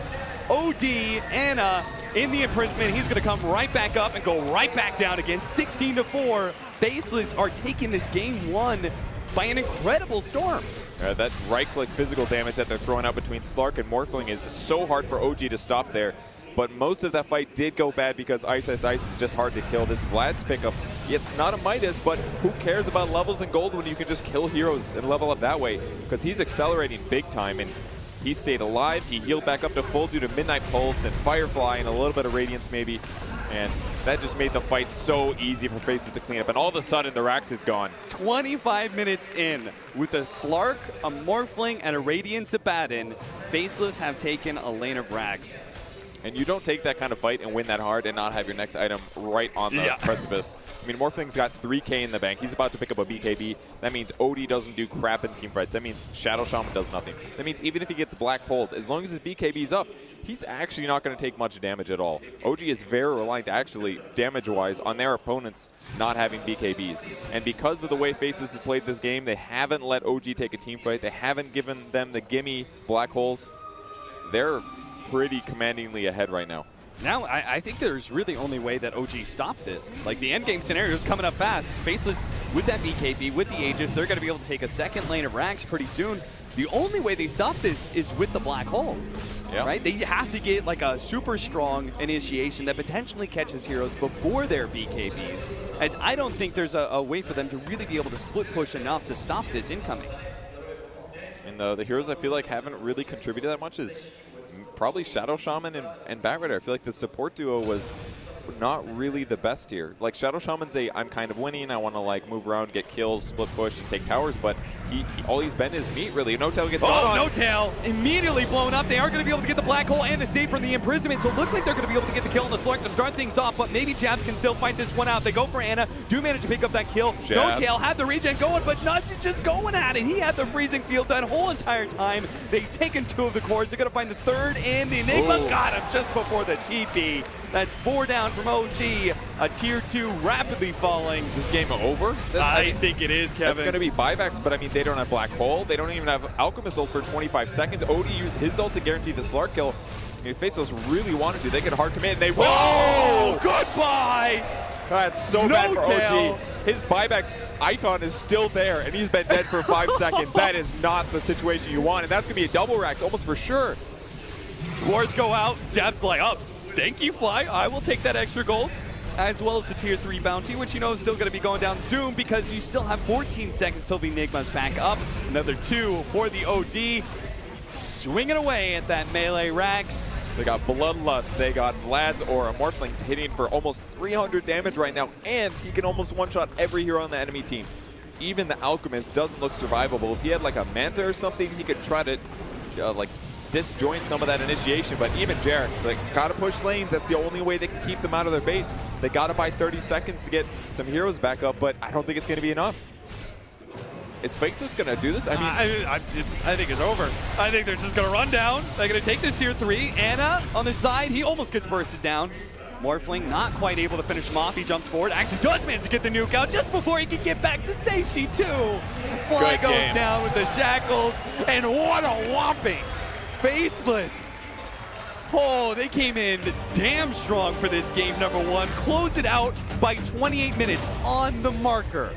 OD, Anna in the imprisonment. He's going to come right back up and go right back down again. 16-4. Faceless are taking this game 1 by an incredible storm. That right-click physical damage that they're throwing out between Slark and Morphling is so hard for OG to stop there. But most of that fight did go bad because Ice is just hard to kill. This Vlad's pickup, it's not a Midas, but who cares about levels and gold when you can just kill heroes and level up that way? Because he's accelerating big time, and he stayed alive. He healed back up to full due to Midnight Pulse and Firefly and a little bit of Radiance maybe. And that just made the fight so easy for Faces to clean up. And all of a sudden, the Rax is gone. 25 minutes in, with a Slark, a Morphling, and a Radiance Abaddon, Faceless have taken a lane of Rax. And you don't take that kind of fight and win that hard and not have your next item right on the precipice. I mean, Morphling's got 3K in the bank. He's about to pick up a BKB. That means OD doesn't do crap in team fights. That means Shadow Shaman does nothing. That means even if he gets Black Hold, as long as his BKB's up, he's actually not going to take much damage at all. OG is very reliant, actually, damage-wise, on their opponents not having BKBs. And because of the way Faceless has played this game, they haven't let OG take a team fight. They haven't given them the gimme Black Holes. They're pretty commandingly ahead right now. Now, I think there's really only way that OG stopped this. Like, the endgame scenario is coming up fast. Faceless, with that BKB, with the Aegis, they're going to be able to take a second lane of Rax pretty soon. The only way they stop this is with the Black Hole, right? They have to get, like, a super strong initiation that potentially catches heroes before their BKBs, as I don't think there's a way for them to really be able to split push enough to stop this incoming. And the heroes I feel like haven't really contributed that much is probably Shadow Shaman and Bat Rider. I feel like the support duo was not really the best here. Like, Shadow Shaman's I'm kind of winning, I want to like move around, get kills, split push, and take towers, but all he's been is meat, really. No-Tail gets caught on. No-Tail immediately blown up. They are going to be able to get the Black Hole and the save from the imprisonment, so it looks like they're going to be able to get the kill on the Slark to start things off, but maybe Jabs can still fight this one out. They go for Anna, do manage to pick up that kill. No-Tail had the regen going, but Nuts is just going at it. He had the freezing field that whole entire time. They've taken 2 of the cores. They're going to find the 3rd, and the Enigma got him just before the TP. That's 4 down from OG. A tier 2 rapidly falling. Is this game over? I think it is, Kevin. It's going to be buybacks, but I mean, they don't have Black Hole. They don't even have Alchemist ult for 25 seconds. OD used his ult to guarantee the Slark kill. I mean, if Faceless really wanted to, they could hard commit, and they will. Oh, goodbye! That's so bad for OG. His buybacks icon is still there, and he's been dead for 5 seconds. That is not the situation you want, and that's going to be a double Rax, almost for sure. Wars go out. Jab's like, oh, thank you, Fly. I will take that extra gold, as well as the tier 3 bounty, which you know is still going to be going down soon because you still have 14 seconds till the Enigma's back up. Another 2 for the OD. Swinging away at that melee Rax. They got Bloodlust, they got Vlad's Aura. Morphling's hitting for almost 300 damage right now, and he can almost one-shot every hero on the enemy team. Even the Alchemist doesn't look survivable. If he had like a Manta or something, he could try to like disjoint some of that initiation, but even Jarek's like, gotta push lanes. That's the only way they can keep them out of their base. They gotta buy 30 seconds to get some heroes back up, but I don't think it's gonna be enough. Is Faceless gonna do this? I mean, I think it's over. I think they're just gonna run down. They're gonna take this tier 3. Anna on the side, he almost gets bursted down. Morphling not quite able to finish him off. He jumps forward, actually does manage to get the nuke out just before he can get back to safety too. Fly goes down with the shackles, and what a whopping. Faceless. Oh, they came in damn strong for this game number 1. Close it out by 28 minutes on the marker.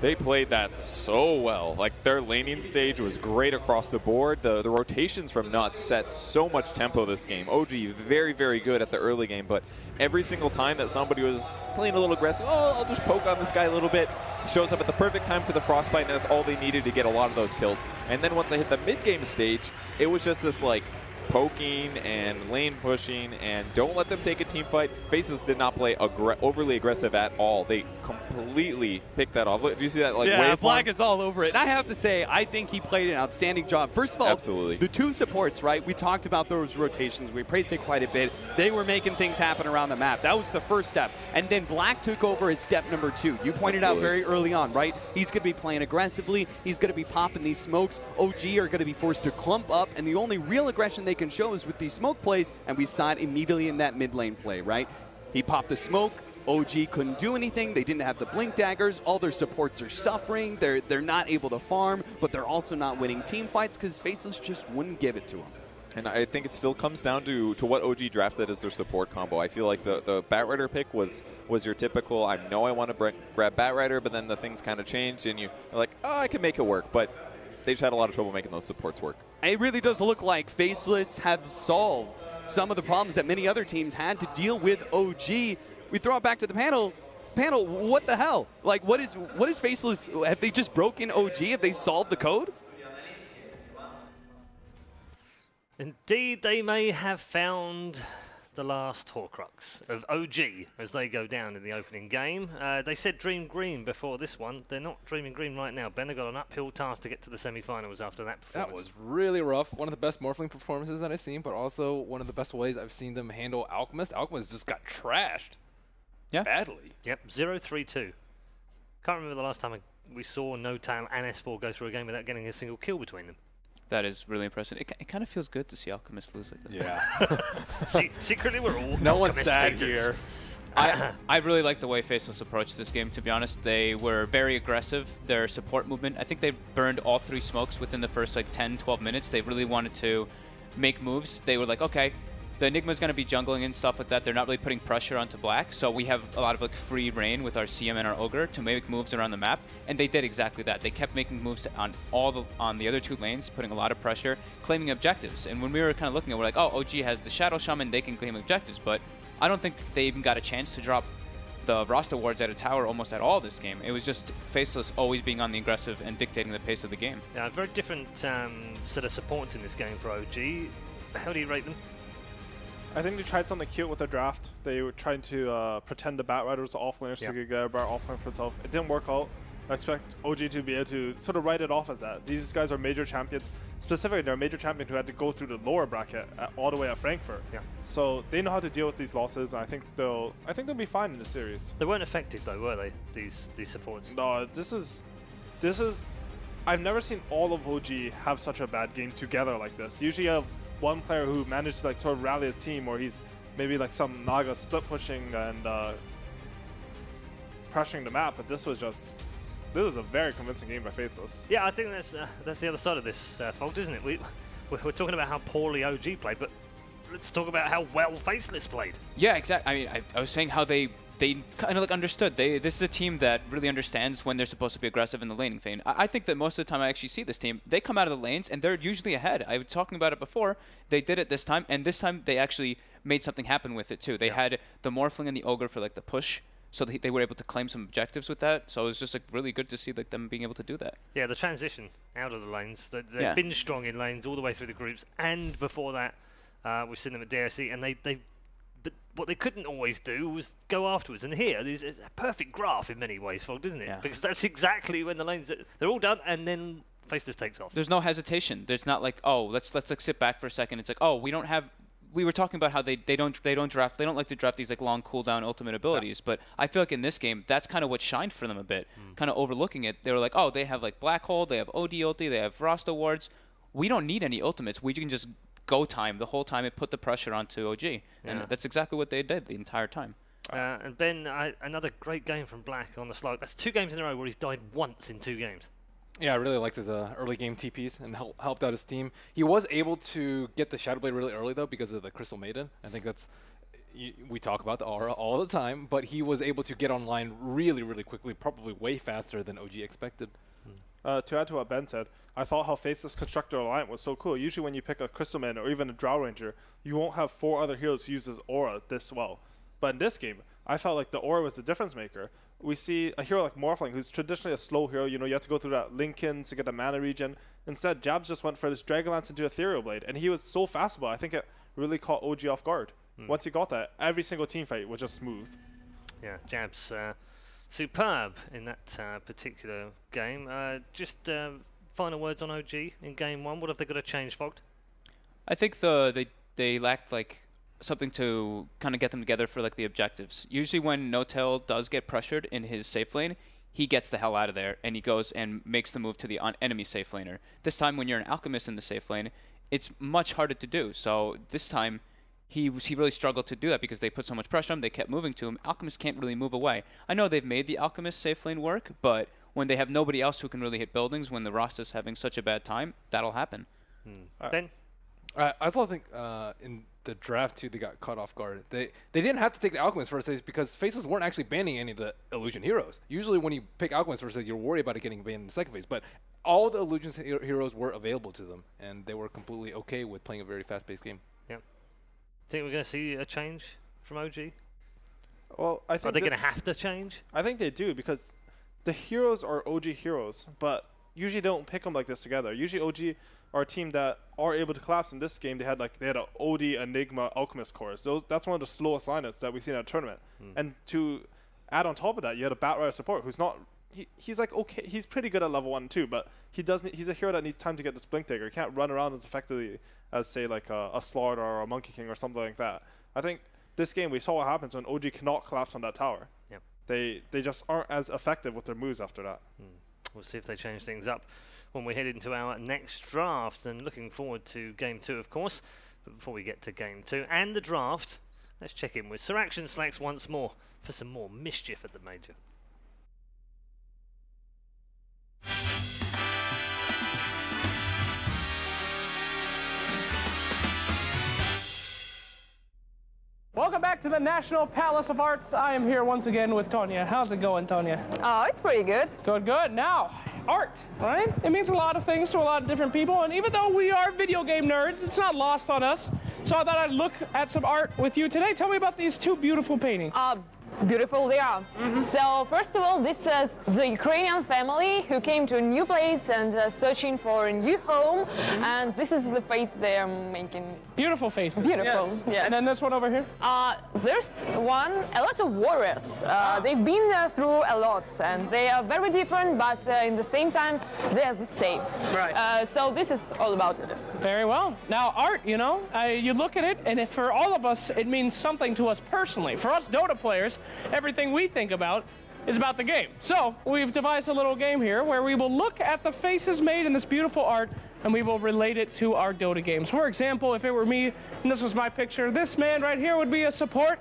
They played that so well. Like, their laning stage was great across the board. The rotations from Nuts set so much tempo this game. OG very, very good at the early game, but every single time that somebody was playing a little aggressive, oh, I'll just poke on this guy a little bit, shows up at the perfect time for the Frostbite, and that's all they needed to get a lot of those kills. And then once they hit the mid-game stage, it was just this, like, poking and lane pushing, and don't let them take a team fight. Faceless did not play overly aggressive at all. They completely picked that off. Look, do you see that? Like, yeah, waveform? Black is all over it. And I have to say, I think he played an outstanding job. First of all, Absolutely. The two supports, right? We talked about those rotations. We praised it quite a bit. They were making things happen around the map. That was the first step. And then Black took over as step number 2. You pointed out very early on, right? He's going to be playing aggressively. He's going to be popping these smokes. OG are going to be forced to clump up, and the only real aggression they can show is with these smoke plays, and we saw it immediately in that mid lane play, right? He popped the smoke. OG couldn't do anything. They didn't have the blink daggers. All their supports are suffering. They're not able to farm, but they're also not winning team fights because Faceless just wouldn't give it to them. And I think it still comes down to what OG drafted as their support combo. I feel like the Batrider pick was your typical, I know I want to grab Batrider, but then the things kind of changed, and you're like, oh, I can make it work. But they just had a lot of trouble making those supports work. It really does look like Faceless have solved some of the problems that many other teams had to deal with OG. We throw it back to the panel. Panel, what the hell? Like, what is Faceless? Have they just broken OG? Have they solved the code? Indeed, they may have found the last Horcrux of OG as they go down in the opening game. They said Dream Green before this one. They're not dreaming green right now. Ben have got an uphill task to get to the semi-finals after that performance. That was really rough. One of the best Morphling performances that I've seen, but also one of the best ways I've seen them handle Alchemist. Alchemist just got trashed. Yeah. Badly. Yep, 0-3-2. Can't remember the last time we saw No Tail and S4 go through a game without getting a single kill between them. That is really impressive. It kind of feels good to see Alchemist lose like that. Yeah. Secretly, we're all No one's Alchemist sad haters. here. I really like the way Faceless approached this game, to be honest. They were very aggressive. Their support movement, I think they burned all 3 smokes within the first like 10, 12 minutes. They really wanted to make moves. They were like, okay, the Enigma's going to be jungling and stuff like that. They're not really putting pressure onto Black, so we have a lot of like free reign with our CM and our Ogre to make moves around the map, and they did exactly that. They kept making moves on the other 2 lanes, putting a lot of pressure, claiming objectives. And when we were kind of looking at it, we're like, oh, OG has the Shadow Shaman, they can claim objectives, but I don't think they even got a chance to drop the roster wards at a tower almost at all this game. It was just Faceless always being on the aggressive and dictating the pace of the game. Yeah, very different set of supports in this game for OG. How do you rate them? I think they tried something cute with their draft. They were trying to pretend the Batrider was the offlaner so they could get a better offlane for itself. It didn't work out. I expect OG to be able to sort of write it off as that. These guys are major champions. Specifically, they're a major champion who had to go through the lower bracket all the way at Frankfurt. Yeah. So they know how to deal with these losses, and I think they'll be fine in the series. They weren't effective though, were they? These supports. No, this is. I've never seen all of OG have such a bad game together like this. Usually, you have one player who managed to like sort of rally his team, or he's maybe like some Naga split pushing and pressuring the map. But this was a very convincing game by Faceless. Yeah, I think that's the other side of this fault, isn't it? We're talking about how poorly OG played, but let's talk about how well Faceless played. Yeah, exactly. I mean, I was saying how they kind of like understood. This is a team that really understands when they're supposed to be aggressive in the laning phase. I think that most of the time I actually see this team, they come out of the lanes and they're usually ahead. I was talking about it before. They did it this time, and this time they actually made something happen with it too. They had the Morphling and the Ogre for like the push, so they were able to claim some objectives with that. So it was just like really good to see like them being able to do that. Yeah, the transition out of the lanes. They've been strong in lanes all the way through the groups, and before that, we've seen them at DRC, and but what they couldn't always do was go afterwards. And here, there's a perfect graph in many ways, Fogg, isn't it? Yeah. Because that's exactly when the lanes they're all done, and then Faceless takes off. There's no hesitation. There's not like, oh, let's like sit back for a second. It's like, oh, we don't have. We were talking about how they don't like to draft these like long cooldown ultimate abilities, but I feel like in this game that's kind of what shined for them a bit. Kind of overlooking it, they were like, oh, they have like Black Hole, they have OD ulti, they have Frost Awards. We don't need any ultimates. We can just go time the whole time and put the pressure onto OG, and that's exactly what they did the entire time. And Ben, another great game from Black on the slide. That's 2 games in a row where he's died once in 2 games. Yeah, I really liked his early game TPs and helped out his team. He was able to get the Shadow Blade really early though because of the Crystal Maiden. I think we talk about the aura all the time, but he was able to get online really, really quickly, probably way faster than OG expected. To add to what Ben said, I thought how Faceless constructed Alliance was so cool. Usually when you pick a Crystal Man or even a Drow Ranger, you won't have 4 other heroes use his aura this well. But in this game, I felt like the aura was the difference maker. We see a hero like Offlane, who's traditionally a slow hero. You know, you have to go through that Lincoln to get a mana regen. Instead, Jabs just went for this Dragonlance into Ethereal Blade, and he was so fastable. I think it really caught OG off guard. Once he got that, every single team fight was just smooth. Yeah, Jabs superb in that particular game. Just final words on OG in game 1. What have they got to change, Vogt? I think they lacked like something to kind of get them together for like the objectives. Usually when No-Tail does get pressured in his safe lane, he gets the hell out of there and he goes and makes the move to the enemy safe laner. This time when you're an Alchemist in the safe lane, it's much harder to do. So this time he really struggled to do that because they put so much pressure on him, they kept moving to him. Alchemist can't really move away. I know they've made the Alchemist safe lane work, but when they have nobody else who can really hit buildings, when the roster's having such a bad time, that'll happen. Ben? I also think in the draft too, they got caught off guard. They didn't have to take the Alchemist first phase because Faces weren't actually banning any of the Illusion heroes. Usually when you pick Alchemist first phase, you're worried about it getting banned in the second phase. But all the Illusion heroes were available to them, and they were completely okay with playing a very fast-paced game. Yeah. Think we're going to see a change from OG? Well, I think are they going to have to change? I think they do because the heroes are OG heroes, but usually don't pick them like this together. Usually OG are a team that are able to collapse. In this game, they had an OD, Enigma, Alchemist cores. That's one of the slowest lineups that we've seen at a tournament. And to add on top of that, you had a Batrider support who's not. He's like okay. He's pretty good at level 1 and 2, but he's a hero that needs time to get this Blink Dagger. He can't run around as effectively as say like a Slard or a Monkey King or something like that. I think this game we saw what happens when OG cannot collapse on that tower. Yep. They just aren't as effective with their moves after that. We'll see if they change things up when we head into our next draft, and looking forward to game 2, of course. But before we get to game 2 and the draft, let's check in with Sir Action Slacks once more for some more mischief at the Major. Welcome back to the National Palace of Arts. I am here once again with Tonya. How's it going, Tonya? Oh, it's pretty good. Good, good. Now, art, right? It means a lot of things to a lot of different people, and even though we are video game nerds, it's not lost on us. So I thought I'd look at some art with you today. Tell me about these 2 beautiful paintings. Beautiful they are. So first of all, this is the Ukrainian family who came to a new place and searching for a new home, and this is the face they are making. Beautiful faces. Beautiful. Yes. And then this one over here. There's a lot of warriors. They've been through a lot, and they are very different, but in the same time they are the same. Right. So this is all about it. Very well. Now, art, you know, you look at it, and if for all of us, it means something to us personally. For us Dota players, everything we think about is about the game. So we've devised a little game here where we will look at the faces made in this beautiful art and we will relate it to our Dota games. For example, if it were me and this was my picture, this man right here would be a support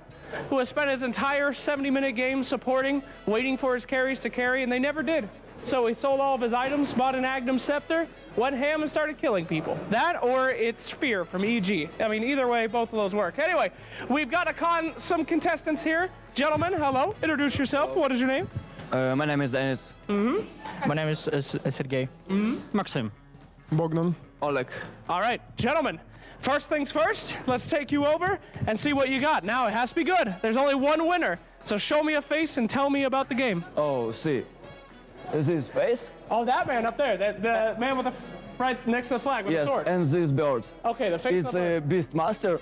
who has spent his entire 70-minute game supporting, waiting for his carries to carry, and they never did. So he sold all of his items, bought an Agnum Scepter, went ham and started killing people. That or it's Fear from EG. I mean, either way, both of those work. Anyway, we've got some contestants here. Gentlemen, hello. Introduce yourself. Hello. What is your name? My name is Denis. My name is Sergey. Maxim. Bogdan. Oleg. All right, gentlemen. First things first, let's take you over and see what you got. Now, it has to be good. There's only one winner. So show me a face and tell me about the game. Oh, see. Is his face? Oh, that man up there. The man with the right next to the flag with the sword. Yes, and these birds. Okay, the face. It's a Beastmaster.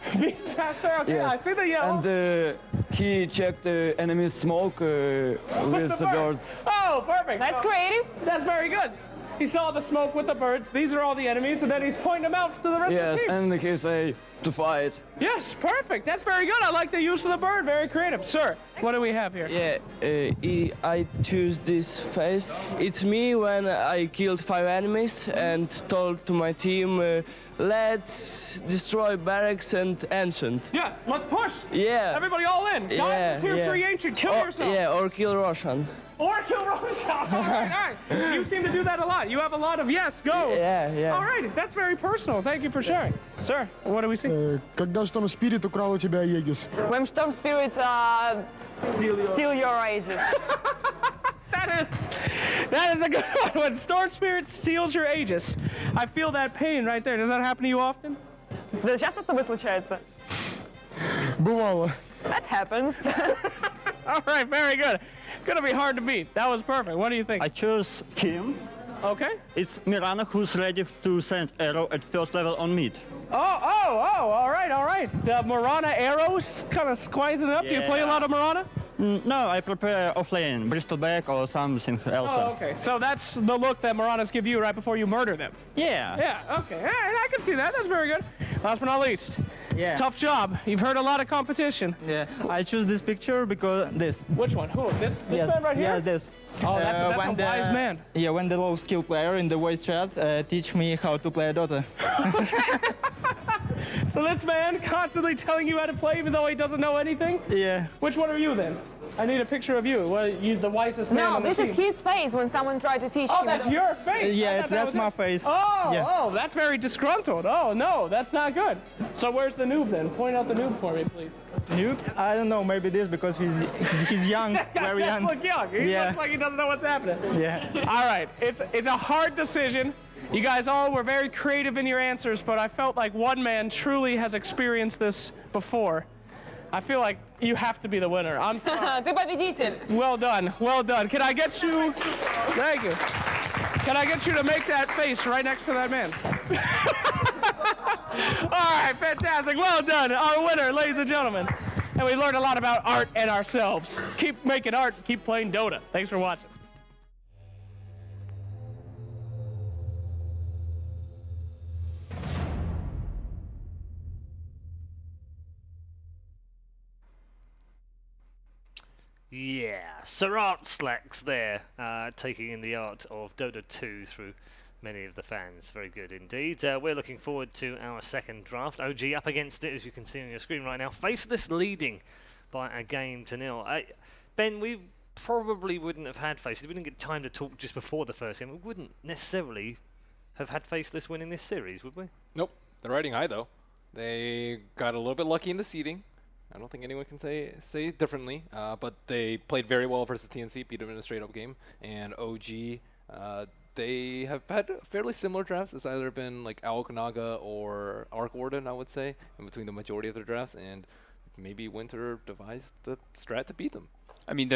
Beastmaster, okay, yes. I see the yellow. And he checked the enemy smoke with the birds. Oh, perfect. That's creative. That's very good. He saw the smoke with the birds. These are all the enemies, and then he's pointing them out to the rest of the team. Yes, and he say to fight. Yes, perfect. That's very good. I like the use of the bird. Very creative. Sir, what do we have here? Yeah, I choose this face. It's me when I killed 5 enemies and told to my team, let's destroy barracks and ancient. Yes, let's push. Yeah. Everybody all in. Die tier 3 ancient. Kill yourself. Yeah, or kill Russian. Or kill Russian. All right. You seem to do that a lot. You have a lot of yes, go. Yeah. All right, that's very personal. Thank you for sharing. Sir, what do we see? Когда Storm Spirit украл у тебя Aegis? When Storm Spirit steal your Aegis. That is a good one. When Storm Spirit steals your Aegis. I feel that pain right there. Does that happen to you often? Это часто с тобой случается? Бывало. That happens. All right, very good. Gonna be hard to beat. That was perfect. What do you think? I chose him. Okay. It's Mirana who's ready to send arrow at first level on mid. Oh, all right. The Marana arrows kind of squeezing it up. Do you play a lot of Marana? No, I prepare offlane, Bristleback or something else. Oh, okay. So that's the look that Maranas give you right before you murder them. Yeah. Yeah, okay. All right, I can see that. That's very good. Last but not least, Yeah. it's a tough job. You've heard a lot of competition. Yeah. I choose this picture because this. Which one? Who? This Yes. man right here? Yeah, this. Oh, that's a when wise man. Yeah, when the low skill player in the voice chat teach me how to play Dota. So this man constantly telling you how to play even though he doesn't know anything? Yeah. Which one are you then? I need a picture of you. What, you the wisest man No, on the this team. is his face when someone tried to teach Oh, him. that's your face. Yeah, That that's was my it. face. Oh, Yeah. oh, that's very disgruntled. Oh, no, that's not good. So where's the noob then? Point out the noob for me, please. Noob? I don't know, maybe this because he's young, very He young. looks young. He Yeah. looks like he doesn't know what's happening. Yeah. All right, it's a hard decision. You guys all were very creative in your answers, but I felt like one man truly has experienced this before. I feel like you have to be the winner. I'm sorry. Ты победитель. Well done, well done. Can I get you? Thank you. Can I get you to make that face right next to that man? All right, fantastic. Well done, our winner, ladies and gentlemen. And we learned a lot about art and ourselves. Keep making art, keep playing Dota. Thanks for watching. Yeah, Sir Art Slacks there, taking in the art of Dota 2 through many of the fans. Very good indeed. We're looking forward to our second draft. OG up against it, as you can see on your screen right now. Faceless leading by a game to nil. Ben, we probably wouldn't have had Faceless. We didn't get time to talk just before the first game. We wouldn't necessarily have had Faceless winning this series, would we? Nope. They're riding high, though. They got a little bit lucky in the seeding. I don't think anyone can say differently, but they played very well versus TNC, beat them in a straight-up game. And OG, they have had fairly similar drafts. It's either been like Aokanaga or Arc Warden, I would say, in between the majority of their drafts. And maybe Winter devised the strat to beat them. I mean,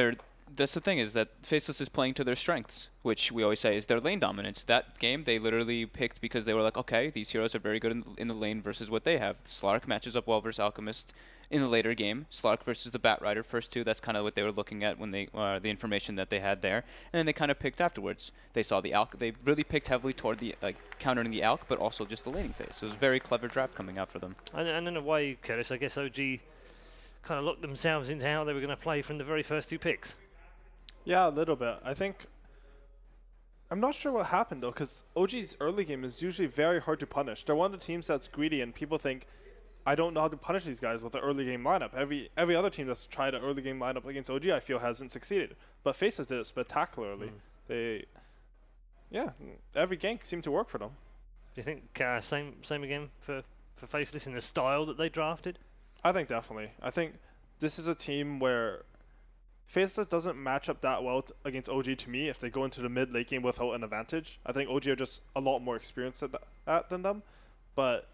that's the thing, is that Faceless is playing to their strengths, which we always say is their lane dominance. That game, they literally picked because they were like, okay, these heroes are very good in the lane versus what they have. Slark matches up well versus Alchemist in the later game. Slark versus the Bat Rider, first two, that's kind of what they were looking at when they the information that they had there. And then they kind of picked afterwards. They saw the Alch. They really picked heavily toward the countering the Alch, but also just the laning phase. So it was a very clever draft coming out for them. And in a way, Curtis, I guess OG kind of locked themselves into how they were going to play from the very first two picks. Yeah, a little bit. I think I'm not sure what happened though, because OG's early game is usually very hard to punish. They're one of the teams that's greedy, and people think, I don't know how to punish these guys with the early game lineup. Every other team that's tried an early game lineup against OG, I feel, hasn't succeeded. But Faceless did it spectacularly. Every gank seemed to work for them. Do you think same again for Faceless in the style that they drafted? I think definitely. I think this is a team where Faceless doesn't match up that well against OG to me if they go into the mid-late game without an advantage. I think OG are just a lot more experienced at that than them. But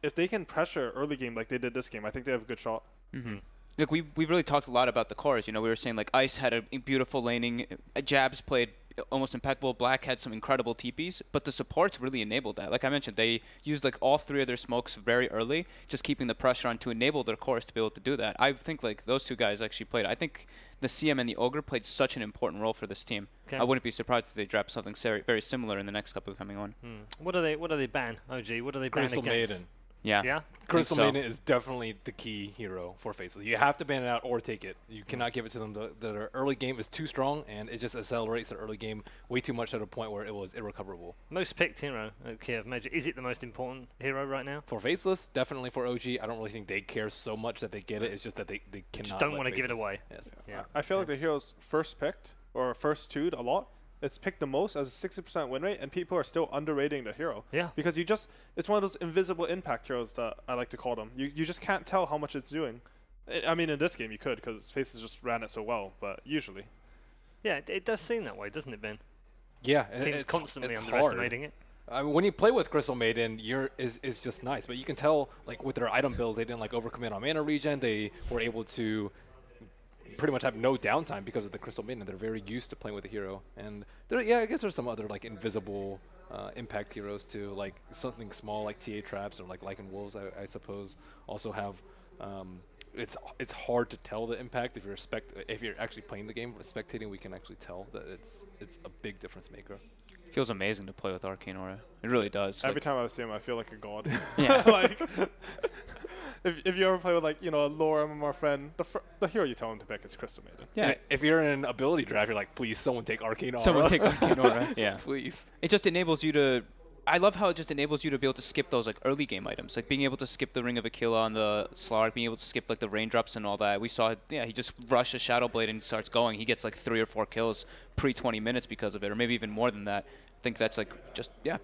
if they can pressure early game like they did this game, I think they have a good shot. Mm-hmm. Look, we really talked a lot about the cores. You know, we were saying like Ice had a beautiful laning, Jabs played almost impeccable, Black had some incredible TPs, but the supports really enabled that. Like I mentioned, they used like all three of their smokes very early, just keeping the pressure on to enable their cores to be able to do that. I think like those two guys actually played. I think the CM and the Ogre played such an important role for this team. Okay. I wouldn't be surprised if they draft something very similar in the next couple coming on. What do they ban, OG? What do they ban Crystal against? Maiden. Yeah? Crystal Maiden is definitely the key hero for Faceless. You have to ban it out or take it. You cannot give it to them. Their early game is too strong, and it just accelerates their early game way too much at a point where it was irrecoverable. Most picked hero at Kiev Major. Is it the most important hero right now? For Faceless, definitely for OG. I don't really think they care so much that they get it. It's just that they cannot Just don't want to give it away. Yes. Yeah. I feel like the hero's first picked or first two'd a lot. It's picked the most as a 60% win rate, and people are still underrating the hero. Yeah. Because it's one of those invisible impact heroes that I like to call them. You just can't tell how much it's doing. I mean, in this game you could, because Faceless just ran it so well, but usually. Yeah, it does seem that way, doesn't it, Ben? Yeah, Teams constantly it's underestimating hard. it. When you play with Crystal Maiden, is just nice, but you can tell like with their item builds, they didn't like overcommit on mana regen. They were able to pretty much have no downtime because of the Crystal Maiden. They're very used to playing with the hero, and I guess there's some other like invisible impact heroes too, like something small like TA traps or like Lycan Wolves. I suppose also have. It's hard to tell the impact if you're actually playing the game. But spectating, we can actually tell that it's a big difference maker. It feels amazing to play with Arcane Aura. It really does. Every time I see him, I feel like a god. Yeah. Like, if you ever play with like a lower MMR friend, the hero you tell him to pick is Crystal Maiden. Yeah. And if you're in an ability draft, you're like, please, someone take Arcane Aura. Someone take Arcane Aura. Yeah. Please. It just enables you to. I love how it just enables you to be able to skip those like early game items, like being able to skip the Ring of Aquila on the Slark, being able to skip like the raindrops and all that. We saw, he just rushes Shadow Blade and starts going. He gets like 3 or 4 kills pre 20 minutes because of it, or maybe even more than that. I think that's like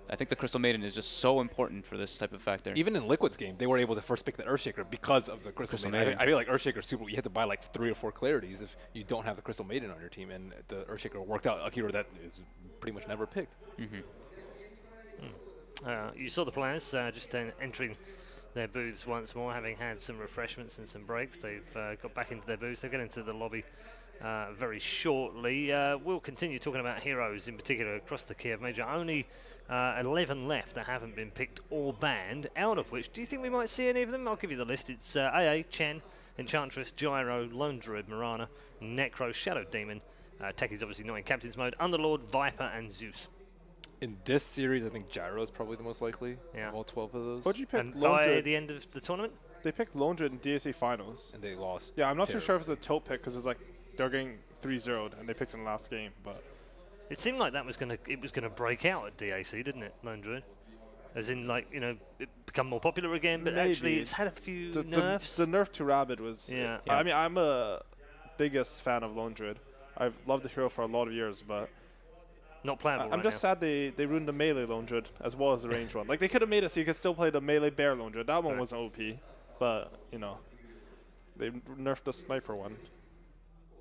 I think the Crystal Maiden is just so important for this type of factor. Even in Liquid's game, they were able to first pick the Earthshaker because of the Crystal Maiden. I feel like Earthshaker super. You have to buy like 3 or 4 clarities if you don't have the Crystal Maiden on your team, and the Earthshaker worked out a hero that is pretty much never picked. Mm-hmm. You saw the players just entering their booths once more, having had some refreshments and some breaks. They've got back into their booths. They'll get into the lobby very shortly. We'll continue talking about heroes in particular across the Kiev Major. Only 11 left that haven't been picked or banned, out of which, do you think we might see any of them? I'll give you the list. It's AA, Chen, Enchantress, Gyro, Lone Druid, Mirana, Necro, Shadow Demon. Techie's obviously not in Captain's mode, Underlord, Viper, and Zeus. In this series, I think Gyro is probably the most likely of all 12 of those. What did you pick? And by the end of the tournament? They picked Lone Druid in DSA finals. And they lost. Yeah, I'm not too sure if it's a tilt pick because it's like they're getting 3-0'd and they picked in the last game. But it seemed like it was gonna break out at DAC, didn't it, Lone Druid? As in, like, it become more popular again, but maybe. actually it's had a few nerfs. The nerf to Rabid was... Yeah. I mean, I'm a biggest fan of Lone Druid. I've loved the hero for a lot of years, but... Not playable I'm just sad they ruined the melee Lone Druid as well as the range one. Like, they could have made it so you could still play the melee bear Lone Druid. That one wasn't OP, but, they nerfed the sniper one.